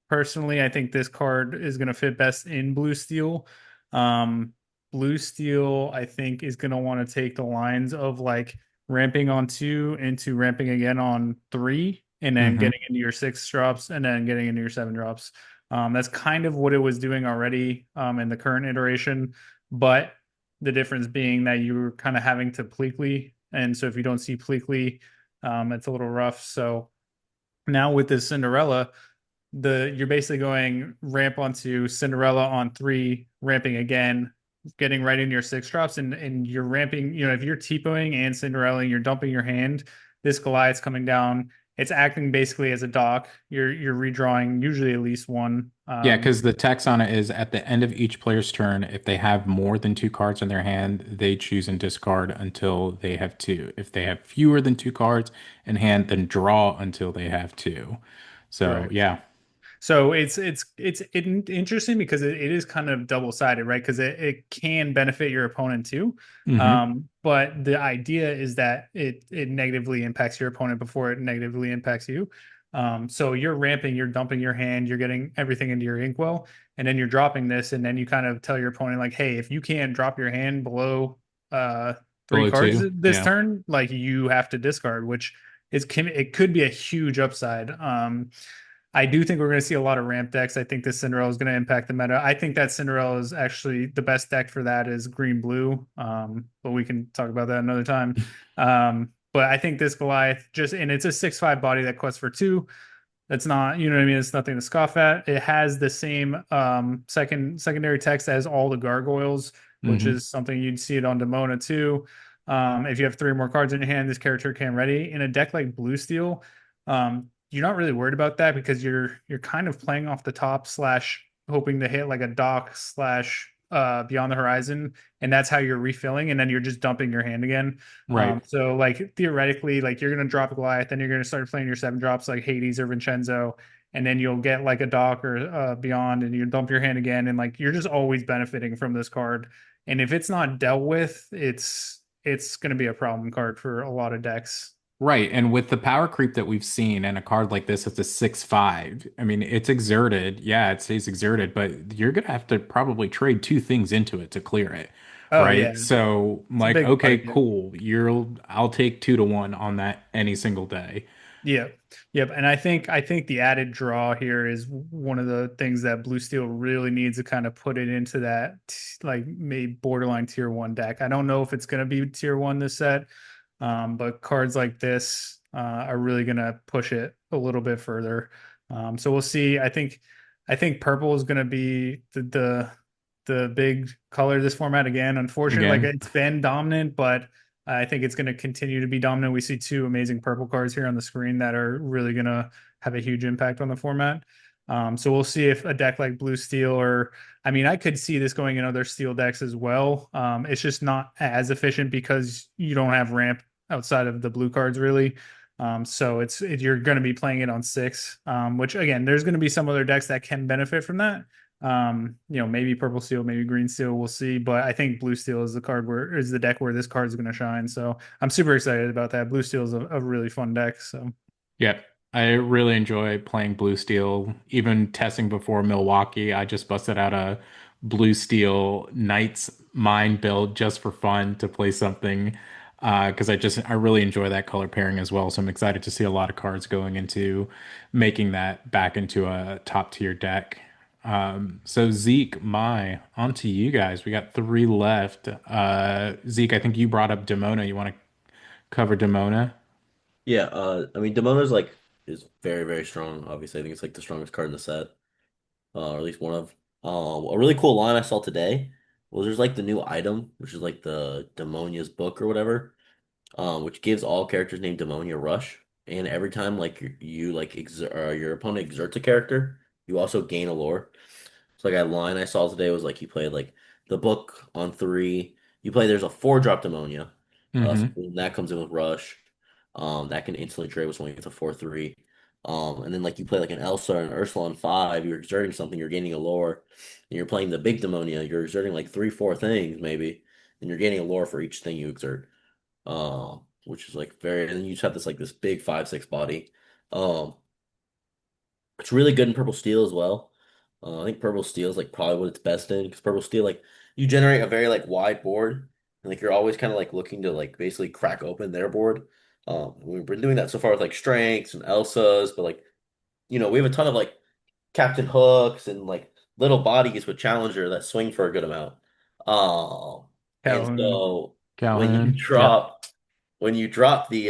[SPEAKER 4] personally, I think this card is going to fit best in Blue Steel. Um, Blue Steel, I think, is going to want to take the lines of like ramping on two into ramping again on three, and then
[SPEAKER 1] Hmm.
[SPEAKER 4] getting into your six drops, and then getting into your seven drops. That's kind of what it was doing already in the current iteration, but the difference being that you were kind of having to Pleakley, and so if you don't see Pleakley, it's a little rough. So now with this Cinderella, you're basically going ramp onto Cinderella on three, ramping again, getting right into your six drops, and you're ramping. If you're TPOing and Cinderella, and you're dumping your hand, this Goliath's coming down. It's acting basically as a dock. You're redrawing usually at least one.
[SPEAKER 1] Yeah, because the text on it is at the end of each player's turn, if they have more than two cards in their hand, they choose and discard until they have two. If they have fewer than two cards in hand, then draw until they have two. So
[SPEAKER 4] Correct.
[SPEAKER 1] yeah.
[SPEAKER 4] So it's interesting because it is kind of double sided, right? Because it can benefit your opponent too.
[SPEAKER 1] Hmm.
[SPEAKER 4] But the idea is that it negatively impacts your opponent before it negatively impacts you. So you're ramping, you're dumping your hand, you're getting everything into your inkwell, and then you're dropping this, and then you kind of tell your opponent like, hey, if you can't drop your hand below three
[SPEAKER 1] Below
[SPEAKER 4] cards
[SPEAKER 1] two.
[SPEAKER 4] this
[SPEAKER 1] Yeah.
[SPEAKER 4] turn, like you have to discard, which it could be a huge upside. I do think we're going to see a lot of ramp decks. I think this Cinderella is going to impact the meta. I think that Cinderella is actually the best deck for that is green blue. But we can talk about that another time. But I think this Goliath and it's a 6/5 body that quests for two. That's not, you know what I mean? It's nothing to scoff at. It has the same secondary text as all the gargoyles, which
[SPEAKER 1] Hmm.
[SPEAKER 4] is something you'd see it on Demona too. If you have three or more cards in your hand, this character can ready. In a deck like Blue Steel, you're not really worried about that because you're kind of playing off the top slash hoping to hit like a dock slash beyond the horizon, and that's how you're refilling, and then you're just dumping your hand again.
[SPEAKER 1] Right.
[SPEAKER 4] So like theoretically, like you're gonna drop a Goliath, then you're gonna start playing your seven drops like Hades or Vincenzo, and then you'll get like a Dock or Beyond, and you dump your hand again, and like you're just always benefiting from this card. And if it's not dealt with, it's gonna be a problem card for a lot of decks.
[SPEAKER 1] Right. And with the power creep that we've seen and a card like this, it's a 6/5. I mean, it's exerted. Yeah, it stays exerted, but you're gonna have to probably trade two things into it to clear it.
[SPEAKER 4] Oh
[SPEAKER 1] Right.
[SPEAKER 4] yeah,
[SPEAKER 1] So,
[SPEAKER 4] it's a
[SPEAKER 1] like,
[SPEAKER 4] big
[SPEAKER 1] okay,
[SPEAKER 4] body.
[SPEAKER 1] cool. I'll take 2-1 on that any single day.
[SPEAKER 4] Yep. Yep. And I think the added draw here is one of the things that Blue Steel really needs to kind of put it into that like maybe borderline tier one deck. I don't know if it's going to be tier one this set, but cards like this are really going to push it a little bit further. So we'll see. I think purple is going to be the big color of this format again. Unfortunately, like
[SPEAKER 1] Again.
[SPEAKER 4] it's been dominant, but I think it's going to continue to be dominant. We see two amazing purple cards here on the screen that are really going to have a huge impact on the format. So we'll see if a deck like Blue Steel or, I mean, I could see this going in other Steel decks as well. It's just not as efficient because you don't have ramp outside of the blue cards really. So you're going to be playing it on six, which again, there's going to be some other decks that can benefit from that. Maybe purple steel, maybe green steel, we'll see. But I think blue steel is the deck where this card is going to shine. So I'm super excited about that. Blue steel is a really fun deck. So
[SPEAKER 1] Yep. I really enjoy playing Blue Steel. Even testing before Milwaukee, I just busted out a Blue Steel Knights Mine build just for fun to play something. Because I really enjoy that color pairing as well. So I'm excited to see a lot of cards going into making that back into a top tier deck. So Zeke, on to you guys. We got three left. Zeke, I think you brought up Demona. You want to cover Demona?
[SPEAKER 3] Yeah, I mean Demona's like is very, very strong. Obviously, I think it's like the strongest card in the set, or at least one of. A really cool line I saw today was there's like the new item, which is like the Demonia's book or whatever, which gives all characters named Demonia rush, and every time like you like your opponent exerts a character, you also gain a lore. So like a line I saw today was like you play like the book on three. You play there's a 4-drop Demonia. So
[SPEAKER 1] Mm-hmm.
[SPEAKER 3] that comes in with Rush. That can instantly trade with someone with a 4/3. And then like you play like an Elsa and Ursula on five, you're exerting something, you're gaining a lore. And you're playing the big Demonia, you're exerting like three, four things maybe, and you're gaining a lore for each thing you exert. Which is like very, and then you just have this big 5/6 body. Um, it's really good in purple steel as well. I think purple steel is like probably what it's best in because purple steel like you generate a very like wide board and like you're always kind of like looking to like basically crack open their board. We've been doing that so far with like strengths and Elsas, but like we have a ton of like Captain Hooks and like little bodies with Challenger that swing for a good amount. And
[SPEAKER 4] Calhoun.
[SPEAKER 3] so when you
[SPEAKER 1] Calhoun. Yep.
[SPEAKER 3] drop when you drop the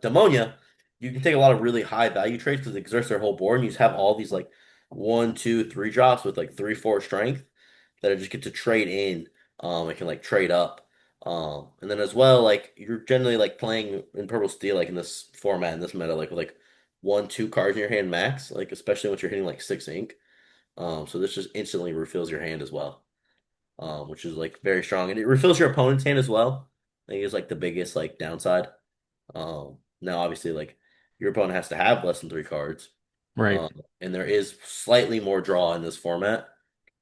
[SPEAKER 3] Demonia, you can take a lot of really high value trades because it exerts their whole board, and you just have all these like one, two, three drops with like three, four strength that I just get to trade in. I can like trade up. And then as well, like you're generally like playing in purple steel, like in this format, in this meta, like with like one, two cards in your hand max, like especially once you're hitting like six ink. So this just instantly refills your hand as well, which is like very strong, and it refills your opponent's hand as well. I think is like the biggest like downside. Now obviously like your opponent has to have less than three cards,
[SPEAKER 1] Right.
[SPEAKER 3] um, and there is slightly more draw in this format.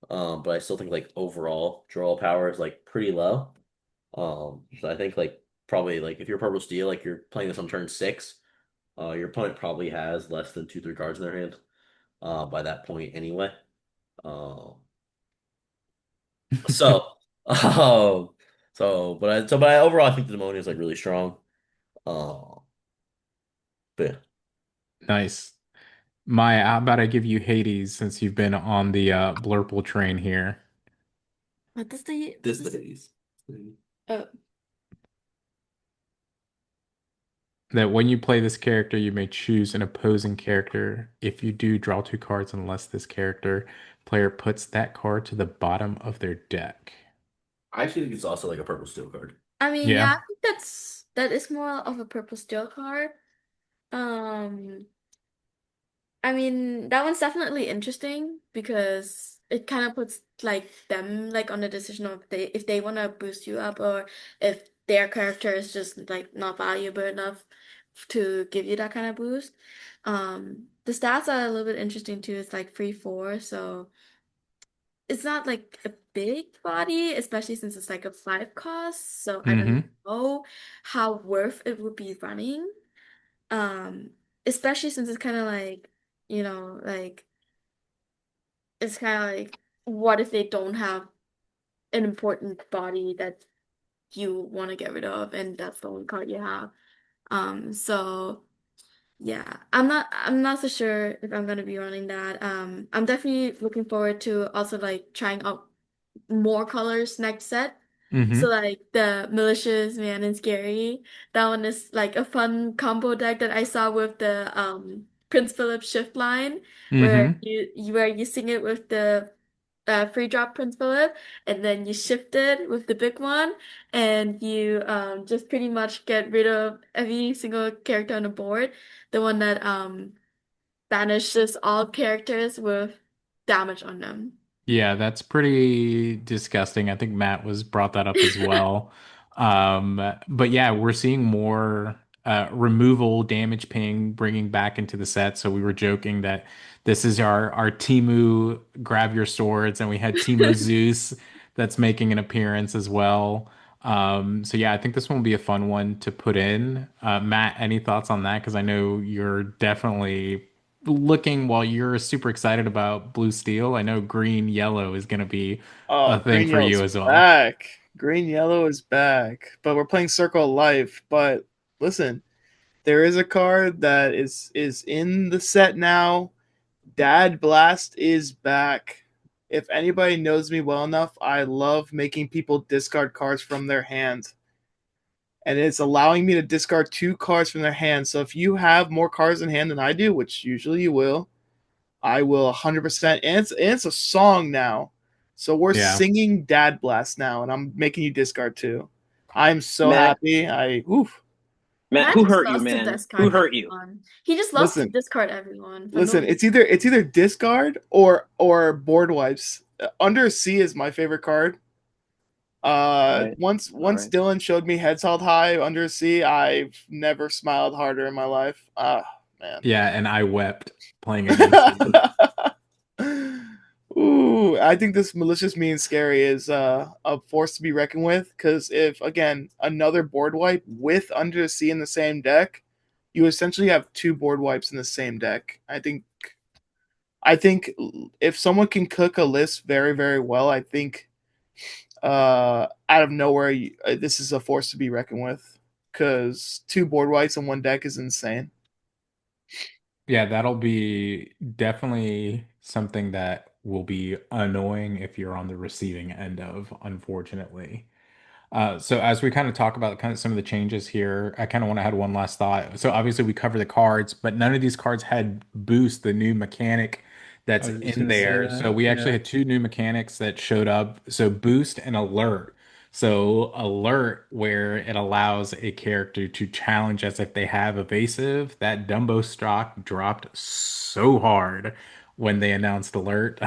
[SPEAKER 3] But I still think like overall draw power is like pretty low. So I think like probably like if you're purple steel, like you're playing this on turn six, your opponent probably has less than two, three cards in their hand, by that point anyway. Um, so, um, But overall, I think the Demonia is like really strong. Uh, but yeah,
[SPEAKER 1] Nice. Maya, how about I give you Hades since you've been on the Blurple train here?
[SPEAKER 2] What does the
[SPEAKER 3] this
[SPEAKER 2] this
[SPEAKER 3] days.
[SPEAKER 2] oh
[SPEAKER 1] That when you play this character, you may choose an opposing character. If you do, draw two cards unless this character player puts that card to the bottom of their deck.
[SPEAKER 3] I actually think it's also like a purple steel card.
[SPEAKER 2] I mean, yeah,
[SPEAKER 1] Yeah.
[SPEAKER 2] I think that is more of a purple steel card. Um, I mean, that one's definitely interesting because it kind of puts like them like on the decision of if they want to boost you up or if their character is just like not valuable enough to give you that kind of boost. The stats are a little bit interesting too. It's like 3/4, so it's not like a big body, especially since it's like a 5 cost. So I don't
[SPEAKER 1] Mm-hmm.
[SPEAKER 2] know how worth it would be running. Um, Especially since it's kind of like, like it's kind of like, what if they don't have an important body that you want to get rid of, and that's the only card you have. So yeah, I'm not so sure if I'm gonna be running that. I'm definitely looking forward to also like trying out more colors next set. So
[SPEAKER 1] Mm-hmm.
[SPEAKER 2] like the malicious man and scary, that one is like a fun combo deck that I saw with the Prince Philip shift line, where
[SPEAKER 1] Mm-hmm.
[SPEAKER 2] you sing it with the free drop Prince Philip, and then you shift it with the big one, and you just pretty much get rid of every single character on the board. The one that banishes all characters with damage on them.
[SPEAKER 1] Yeah, that's pretty disgusting. I think Matt was brought that up as well. But yeah, we're seeing more removal damage ping bringing back into the set. So we were joking that this is our Timu grab your swords, and we had Timo Zeus that's making an appearance as well. So yeah, I think this one will be a fun one to put in. Matt, any thoughts on that? Because I know you're definitely looking while you're super excited about blue steel. I know green yellow is going to be
[SPEAKER 5] Oh,
[SPEAKER 1] a thing
[SPEAKER 5] green
[SPEAKER 1] for you
[SPEAKER 5] yellow's
[SPEAKER 1] as well.
[SPEAKER 5] back. Green yellow is back. But we're playing Circle of Life. But listen, there is a card that is in the set now. Dad Blast is back. If anybody knows me well enough, I love making people discard cards from their hand. And it's allowing me to discard two cards from their hand. So if you have more cards in hand than I do, which usually you will, I will 100%. And it's a song now. So we're
[SPEAKER 1] Yeah.
[SPEAKER 5] singing Dad Blast now, and I'm making you discard two. I'm so
[SPEAKER 6] Matt,
[SPEAKER 5] happy. Oof.
[SPEAKER 6] Matt,
[SPEAKER 2] Matt
[SPEAKER 6] who
[SPEAKER 2] just
[SPEAKER 6] hurt you,
[SPEAKER 2] loves to
[SPEAKER 6] man? Who
[SPEAKER 2] discard
[SPEAKER 6] hurt you?
[SPEAKER 2] everyone. He just loves to
[SPEAKER 5] Listen,
[SPEAKER 2] discard everyone for no
[SPEAKER 5] listen.
[SPEAKER 2] reason.
[SPEAKER 5] It's either discard or board wipes. Under C is my favorite card.
[SPEAKER 6] All right, all
[SPEAKER 5] Once
[SPEAKER 6] right.
[SPEAKER 5] Dylan showed me heads held high under C, I've never smiled harder in my life. Ah, man.
[SPEAKER 1] Yeah, and I wept playing against you.
[SPEAKER 5] Ooh, I think this malicious mean scary is a force to be reckoned with. Because if again another board wipe with under the sea in the same deck, you essentially have two board wipes in the same deck. I think if someone can cook a list very very well, I think out of nowhere this is a force to be reckoned with. Because two board wipes in one deck is insane.
[SPEAKER 1] Yeah, that'll be definitely something that will be annoying if you're on the receiving end of, unfortunately. So as we kind of talk about kind of some of the changes here, I kind of want to add one last thought. So obviously we cover the cards, but none of these cards had boost, the new mechanic
[SPEAKER 4] I
[SPEAKER 1] that's
[SPEAKER 4] was just
[SPEAKER 1] in
[SPEAKER 4] gonna say
[SPEAKER 1] there. So
[SPEAKER 4] that.
[SPEAKER 1] we actually
[SPEAKER 4] Yeah.
[SPEAKER 1] had two new mechanics that showed up. So boost and alert. So alert, where it allows a character to challenge as if they have evasive. That Dumbo stock dropped so hard when they announced alert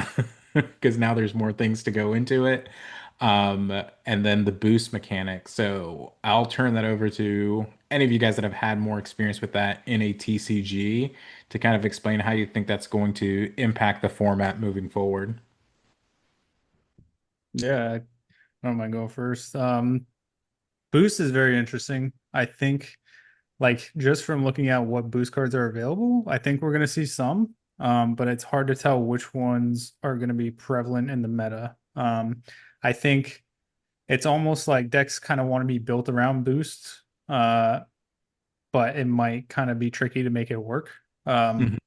[SPEAKER 1] because now there's more things to go into it. Um, and then the boost mechanic. So I'll turn that over to any of you guys that have had more experience with that in a TCG to kind of explain how you think that's going to impact the format moving forward.
[SPEAKER 4] Yeah, I don't mind going first. Boost is very interesting. I think, like, just from looking at what boost cards are available, I think we're going to see some, but it's hard to tell which ones are going to be prevalent in the meta. I think it's almost like decks kind of want to be built around boost, uh, but it might kind of be tricky to make it work.
[SPEAKER 1] Mhm.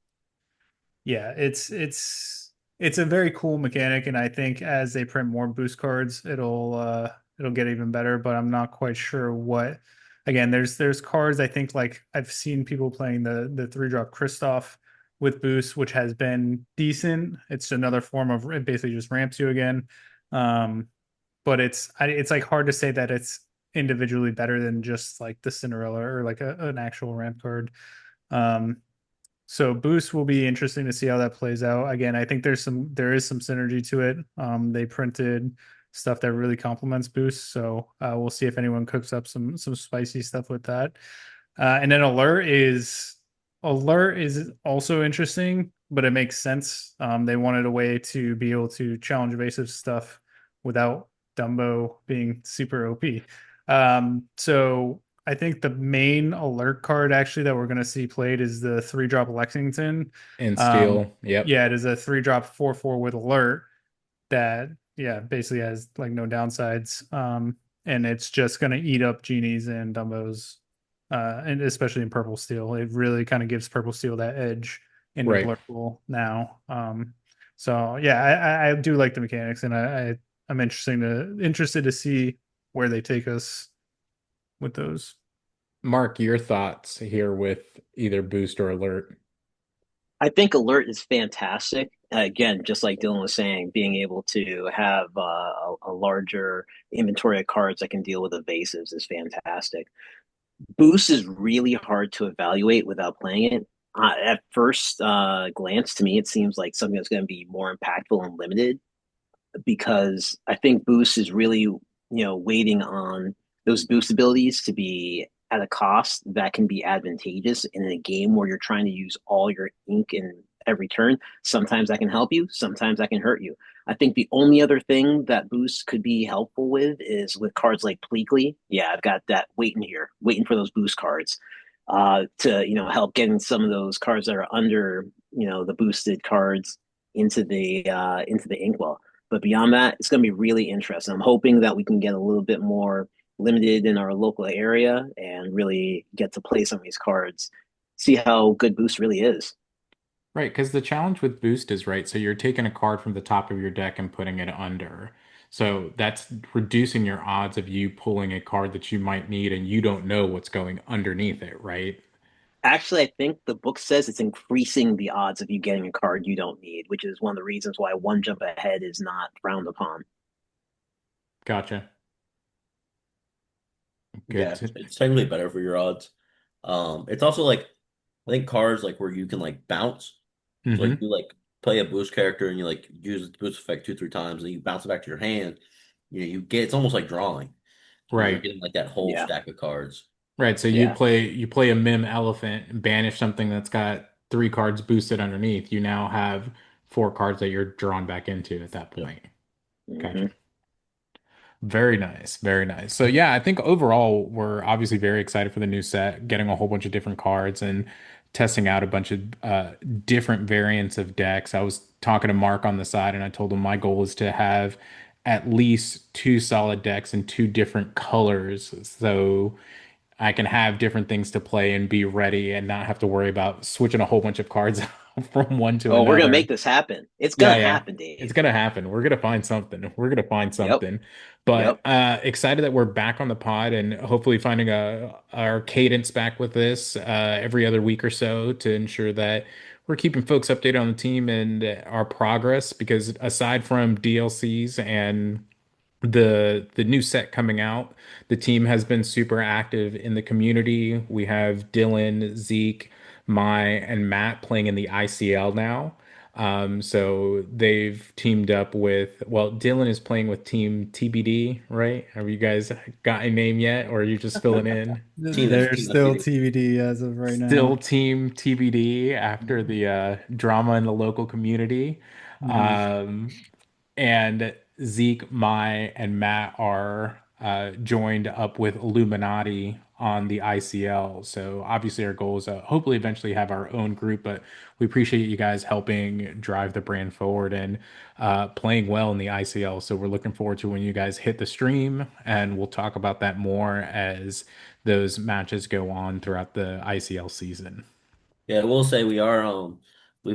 [SPEAKER 4] Yeah, it's a very cool mechanic, and I think as they print more boost cards, it'll get even better. But I'm not quite sure what. Again, there's cards I think like I've seen people playing the 3-drop Kristoff with boost, which has been decent. It's another form of it basically just ramps you again. Um, but it's like hard to say that it's individually better than just like the Cinderella or like an actual ramp card. Um, so boost will be interesting to see how that plays out. Again, I think there is some synergy to it. They printed stuff that really complements boost, so we'll see if anyone cooks up some spicy stuff with that. And then alert is also interesting, but it makes sense. They wanted a way to be able to challenge evasive stuff without Dumbo being super OP. So I think the main alert card actually that we're going to see played is the 3-drop Lexington.
[SPEAKER 1] And
[SPEAKER 4] Um,
[SPEAKER 1] steel. Yep.
[SPEAKER 4] yeah, it is a 3-drop 4/4 with alert that yeah basically has like no downsides. And it's just going to eat up genies and Dumbos, and especially in purple steel. It really kind of gives purple steel that edge in the
[SPEAKER 1] Right.
[SPEAKER 4] blur pool now. So yeah, I do like the mechanics, and I'm interested to see where they take us with those.
[SPEAKER 1] Mark, your thoughts here with either boost or alert?
[SPEAKER 6] I think alert is fantastic. Again, just like Dylan was saying, being able to have a larger inventory of cards that can deal with evasives is fantastic. Boost is really hard to evaluate without playing it. At first glance, to me, it seems like something that's going to be more impactful and limited because I think Boost is really, waiting on those boost abilities to be at a cost that can be advantageous in a game where you're trying to use all your ink in every turn. Sometimes that can help you, sometimes that can hurt you. I think the only other thing that Boost could be helpful with is with cards like Pleakley. Yeah, I've got that waiting here, waiting for those Boost cards to help getting some of those cards that are under the boosted cards into the inkwell. But beyond that, it's going to be really interesting. I'm hoping that we can get a little bit more limited in our local area and really get to play some of these cards, see how good Boost really is.
[SPEAKER 1] Right, because the challenge with boost is right. So you're taking a card from the top of your deck and putting it under. So that's reducing your odds of you pulling a card that you might need and you don't know what's going underneath it, right?
[SPEAKER 6] Actually, I think the book says it's increasing the odds of you getting a card you don't need, which is one of the reasons why one jump ahead is not frowned upon.
[SPEAKER 1] Gotcha. Good
[SPEAKER 3] Yeah,
[SPEAKER 1] to
[SPEAKER 3] it's technically better for your odds. It's also like I think cards like where you can like bounce. So like
[SPEAKER 1] hmm
[SPEAKER 3] you like play a boost character and you like use the boost effect 2, 3 times and you bounce it back to your hand. You get it's almost like drawing. You're
[SPEAKER 1] Right.
[SPEAKER 3] getting like that whole
[SPEAKER 6] Yeah,
[SPEAKER 3] stack of cards.
[SPEAKER 1] Right. So
[SPEAKER 6] yeah.
[SPEAKER 1] you play a Mim Elephant and banish something that's got three cards boosted underneath. You now have four cards that you're drawn back into at that
[SPEAKER 3] Yep.
[SPEAKER 1] point. Gotcha.
[SPEAKER 6] Hmm.
[SPEAKER 1] Very nice, very nice. So yeah, I think overall we're obviously very excited for the new set, getting a whole bunch of different cards and testing out a bunch of different variants of decks. I was talking to Mark on the side and I told him my goal is to have at least two solid decks in two different colors. So I can have different things to play and be ready and not have to worry about switching a whole bunch of cards from one to
[SPEAKER 6] Oh, we're gonna
[SPEAKER 1] another.
[SPEAKER 6] make this happen. It's
[SPEAKER 1] Yeah,
[SPEAKER 6] gonna
[SPEAKER 1] yeah.
[SPEAKER 6] happen,
[SPEAKER 1] It's
[SPEAKER 6] Dave.
[SPEAKER 1] gonna happen. We're gonna find something. We're gonna find
[SPEAKER 6] Yep,
[SPEAKER 1] something. But
[SPEAKER 6] yep.
[SPEAKER 1] excited that we're back on the pod and hopefully finding our cadence back with this every other week or so to ensure that we're keeping folks updated on the team and our progress because aside from DLCs and the new set coming out. The team has been super active in the community. We have Dylan, Zeke, Mai, and Matt playing in the ICL now. So they've teamed up with, well, Dylan is playing with Team TBD, right? Have you guys got a name yet, or are you just filling in?
[SPEAKER 4] They're
[SPEAKER 3] Team
[SPEAKER 4] still
[SPEAKER 3] SPD.
[SPEAKER 4] TBD as of right
[SPEAKER 1] Still
[SPEAKER 4] now.
[SPEAKER 1] Team TBD after the drama in the local community.
[SPEAKER 4] Mhm.
[SPEAKER 1] Um, and Zeke, Mai, and Matt are joined up with Illuminati on the ICL. So obviously our goal is to hopefully eventually have our own group, but we appreciate you guys helping drive the brand forward and playing well in the ICL. So we're looking forward to when you guys hit the stream, and we'll talk about that more as those matches go on throughout the ICL season.
[SPEAKER 3] Yeah, I will say we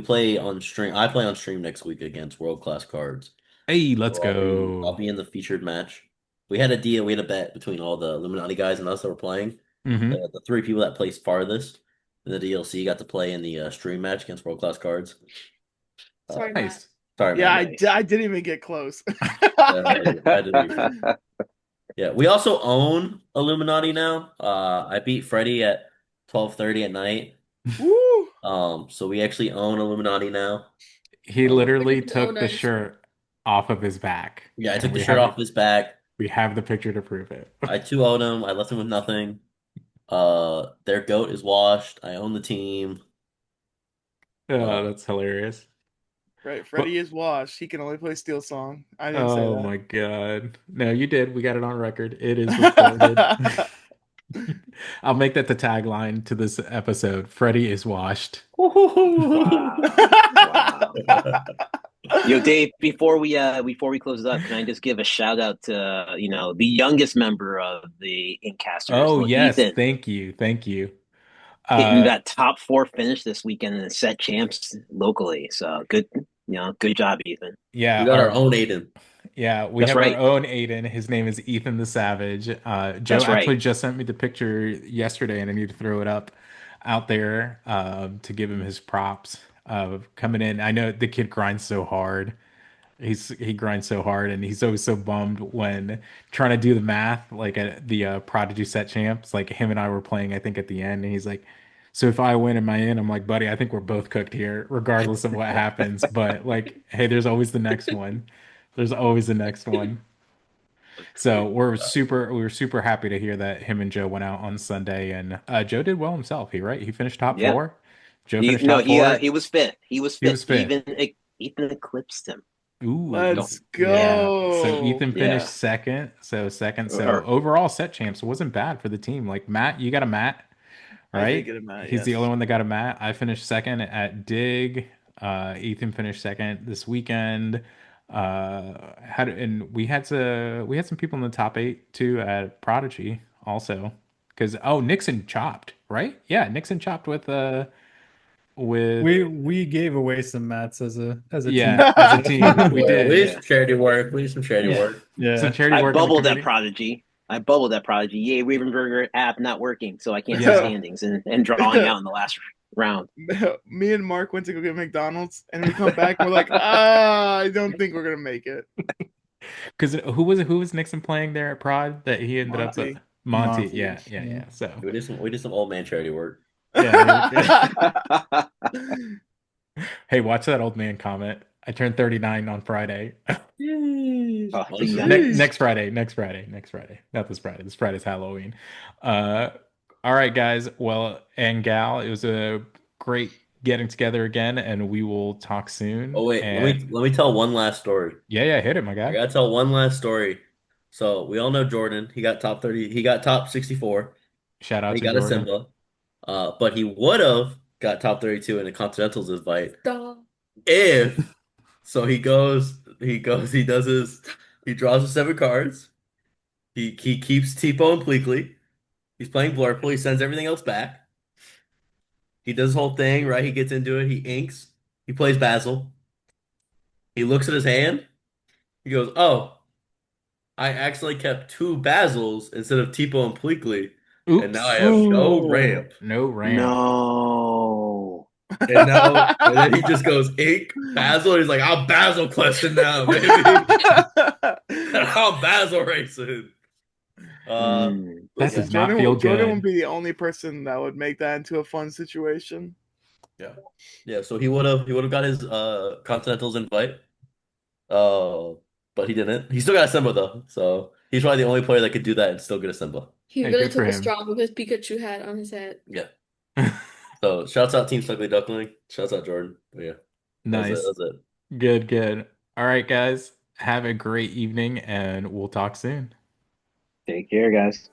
[SPEAKER 3] play on stream. I play on stream next week against World Class Cards.
[SPEAKER 1] Hey, let's
[SPEAKER 3] So I'll
[SPEAKER 1] go.
[SPEAKER 3] be in the featured match. We had a deal, we had a bet between all the Illuminati guys and us that were playing.
[SPEAKER 1] Hmm.
[SPEAKER 3] The three people that placed farthest in the DLC got to play in the stream match against World Class Cards. Uh,
[SPEAKER 2] Sorry, Matt.
[SPEAKER 1] Nice.
[SPEAKER 3] sorry,
[SPEAKER 5] Yeah,
[SPEAKER 3] man.
[SPEAKER 5] I didn't even get close.
[SPEAKER 3] I had to be fair. Yeah, we also own Illuminati now. I beat Freddie at 12:30 at night.
[SPEAKER 5] Woo!
[SPEAKER 3] So we actually own Illuminati now.
[SPEAKER 1] He
[SPEAKER 2] Look
[SPEAKER 1] literally
[SPEAKER 2] at the
[SPEAKER 1] took the
[SPEAKER 2] owners.
[SPEAKER 1] shirt off of his back,
[SPEAKER 3] Yeah, I
[SPEAKER 1] and
[SPEAKER 3] took the shirt off his back.
[SPEAKER 1] we have the picture to prove it.
[SPEAKER 3] I 2-0'd him. I left him with nothing. Their goat is washed. I own the team. Uh,
[SPEAKER 1] Oh, that's hilarious.
[SPEAKER 5] Right,
[SPEAKER 1] What?
[SPEAKER 5] Freddie is washed. He can only play Steel Song. I didn't say
[SPEAKER 1] Oh
[SPEAKER 5] that.
[SPEAKER 1] my God. No, you did. We got it on record. It is recorded. I'll make that the tagline to this episode. Freddie is washed.
[SPEAKER 6] Wow. Wow. Yo, Dave, before we close it up, can I just give a shout out to the youngest member of the Inkcasters,
[SPEAKER 1] Oh,
[SPEAKER 6] little
[SPEAKER 1] yes.
[SPEAKER 6] Ethan,
[SPEAKER 1] Thank you. Thank you.
[SPEAKER 6] hitting
[SPEAKER 1] Uh,
[SPEAKER 6] that top four finish this weekend in the set champs locally. So good, good job, Ethan.
[SPEAKER 3] we
[SPEAKER 1] yeah,
[SPEAKER 3] got our own Aiden.
[SPEAKER 1] we
[SPEAKER 6] That's
[SPEAKER 1] have our
[SPEAKER 6] right.
[SPEAKER 1] own Aiden. His name is Ethan the Savage. Joe
[SPEAKER 6] That's
[SPEAKER 1] actually
[SPEAKER 6] right.
[SPEAKER 1] just sent me the picture yesterday, and I need to throw it up out there to give him his props of coming in. I know the kid grinds so hard. He grinds so hard, and he's always so bummed when trying to do the math, like at the Prodigy set champs. Like him and I were playing, I think at the end, and he's like, "So if I win, am I in?" I'm like, "Buddy, I think we're both cooked here, regardless of what happens." But like, hey, there's always the next one. There's always the next one. So we were super happy to hear that him and Joe went out on Sunday, and Joe did well himself. He finished top
[SPEAKER 6] Yeah.
[SPEAKER 1] four. Joe
[SPEAKER 6] He
[SPEAKER 1] finished
[SPEAKER 6] no
[SPEAKER 1] top
[SPEAKER 6] he
[SPEAKER 1] four.
[SPEAKER 6] he was fifth. He was
[SPEAKER 1] He
[SPEAKER 6] fifth.
[SPEAKER 1] was fifth.
[SPEAKER 6] Ethan eclipsed him.
[SPEAKER 1] Ooh,
[SPEAKER 5] Let's
[SPEAKER 1] yeah. So
[SPEAKER 5] go.
[SPEAKER 1] Ethan finished
[SPEAKER 6] Yeah.
[SPEAKER 1] second. So second. So
[SPEAKER 6] Or
[SPEAKER 1] overall set champs wasn't bad for the team. Like Matt, you got a Matt,
[SPEAKER 5] I did
[SPEAKER 1] right?
[SPEAKER 5] get him out,
[SPEAKER 1] He's the only
[SPEAKER 5] yes.
[SPEAKER 1] one that got a Matt. I finished second at Dig. Ethan finished second this weekend. And we had some people in the top eight too at Prodigy also. Because Nixon chopped, right? Yeah, Nixon chopped with
[SPEAKER 4] We gave away some mats as a team.
[SPEAKER 1] yeah, as a team. We
[SPEAKER 3] Yeah, we
[SPEAKER 1] did.
[SPEAKER 3] did
[SPEAKER 6] yeah.
[SPEAKER 3] some charity work. We did some charity
[SPEAKER 1] Yeah.
[SPEAKER 3] work.
[SPEAKER 1] Some
[SPEAKER 4] Yeah.
[SPEAKER 1] charity
[SPEAKER 6] I
[SPEAKER 1] work in the
[SPEAKER 6] bubbled that
[SPEAKER 1] committee.
[SPEAKER 6] prodigy. I bubbled that prodigy. Yay, Ravenberger app not working, so I can't see
[SPEAKER 1] Yeah.
[SPEAKER 6] standings and drawing out in the last round.
[SPEAKER 5] Me and Mark went to go get McDonald's, and we come back and we're like, I don't think we're gonna make it.
[SPEAKER 1] Because who was Nixon playing there at Prod that he ended up
[SPEAKER 5] Monty.
[SPEAKER 1] Monty.
[SPEAKER 4] Monty.
[SPEAKER 1] Yeah, yeah,
[SPEAKER 4] Yeah.
[SPEAKER 1] yeah. So
[SPEAKER 3] We did some old man charity work.
[SPEAKER 1] yeah, they were good. Hey, watch that old man comment. I turned 39 on Friday.
[SPEAKER 6] Oh,
[SPEAKER 3] Awesome.
[SPEAKER 6] yeah.
[SPEAKER 1] Next Friday, next Friday. Not this Friday. This Friday's Halloween. Uh, all right, guys. Well, and gal, it was a great getting together again, and we will talk soon.
[SPEAKER 3] Oh wait,
[SPEAKER 1] And
[SPEAKER 3] let me tell one last story.
[SPEAKER 1] yeah, yeah, hit it, my
[SPEAKER 3] I
[SPEAKER 1] guy.
[SPEAKER 3] gotta tell one last story. So we all know Jordan. He got top 30. He got top 64.
[SPEAKER 1] Shout out
[SPEAKER 3] He
[SPEAKER 1] to
[SPEAKER 3] got a
[SPEAKER 1] Jordan.
[SPEAKER 3] Simba. But he would have got top 32 in the Continentals invite
[SPEAKER 2] Stop.
[SPEAKER 3] if he does he draws his 7 cards. He keeps Tipo and Pleakley. He's playing Blurple. He sends everything else back. He does his whole thing, right? He gets into it. He inks. He plays Basil. He looks at his hand. He goes, "Oh, I actually kept 2 Basils instead of Tipo and Pleakley, and now I
[SPEAKER 1] Oops.
[SPEAKER 3] have no
[SPEAKER 5] Oh.
[SPEAKER 3] ramp."
[SPEAKER 1] No ramp.
[SPEAKER 6] No.
[SPEAKER 3] And then he just goes ink Basil. And he's like, "I'm Basil questing now, baby. I'm Basil racing."
[SPEAKER 6] Mm.
[SPEAKER 1] That
[SPEAKER 5] Listen,
[SPEAKER 1] does not feel
[SPEAKER 5] Jordan
[SPEAKER 1] good.
[SPEAKER 5] won't be the only person that would make that into a fun situation.
[SPEAKER 3] Yeah, yeah. So he would have got his Continentals invite. But he didn't. He still got a Simba though, so he's probably the only player that could do that and still get a Simba.
[SPEAKER 2] He
[SPEAKER 1] Hey,
[SPEAKER 2] really
[SPEAKER 1] good for
[SPEAKER 2] took a
[SPEAKER 1] him.
[SPEAKER 2] straw with his Pikachu hat on his head.
[SPEAKER 3] Yeah. So shouts out Team Snuggly Duckling. Shouts out Jordan. But yeah,
[SPEAKER 1] Nice.
[SPEAKER 3] that's it.
[SPEAKER 1] Good, good. All right, guys. Have a great evening, and we'll talk soon.
[SPEAKER 6] Take care, guys.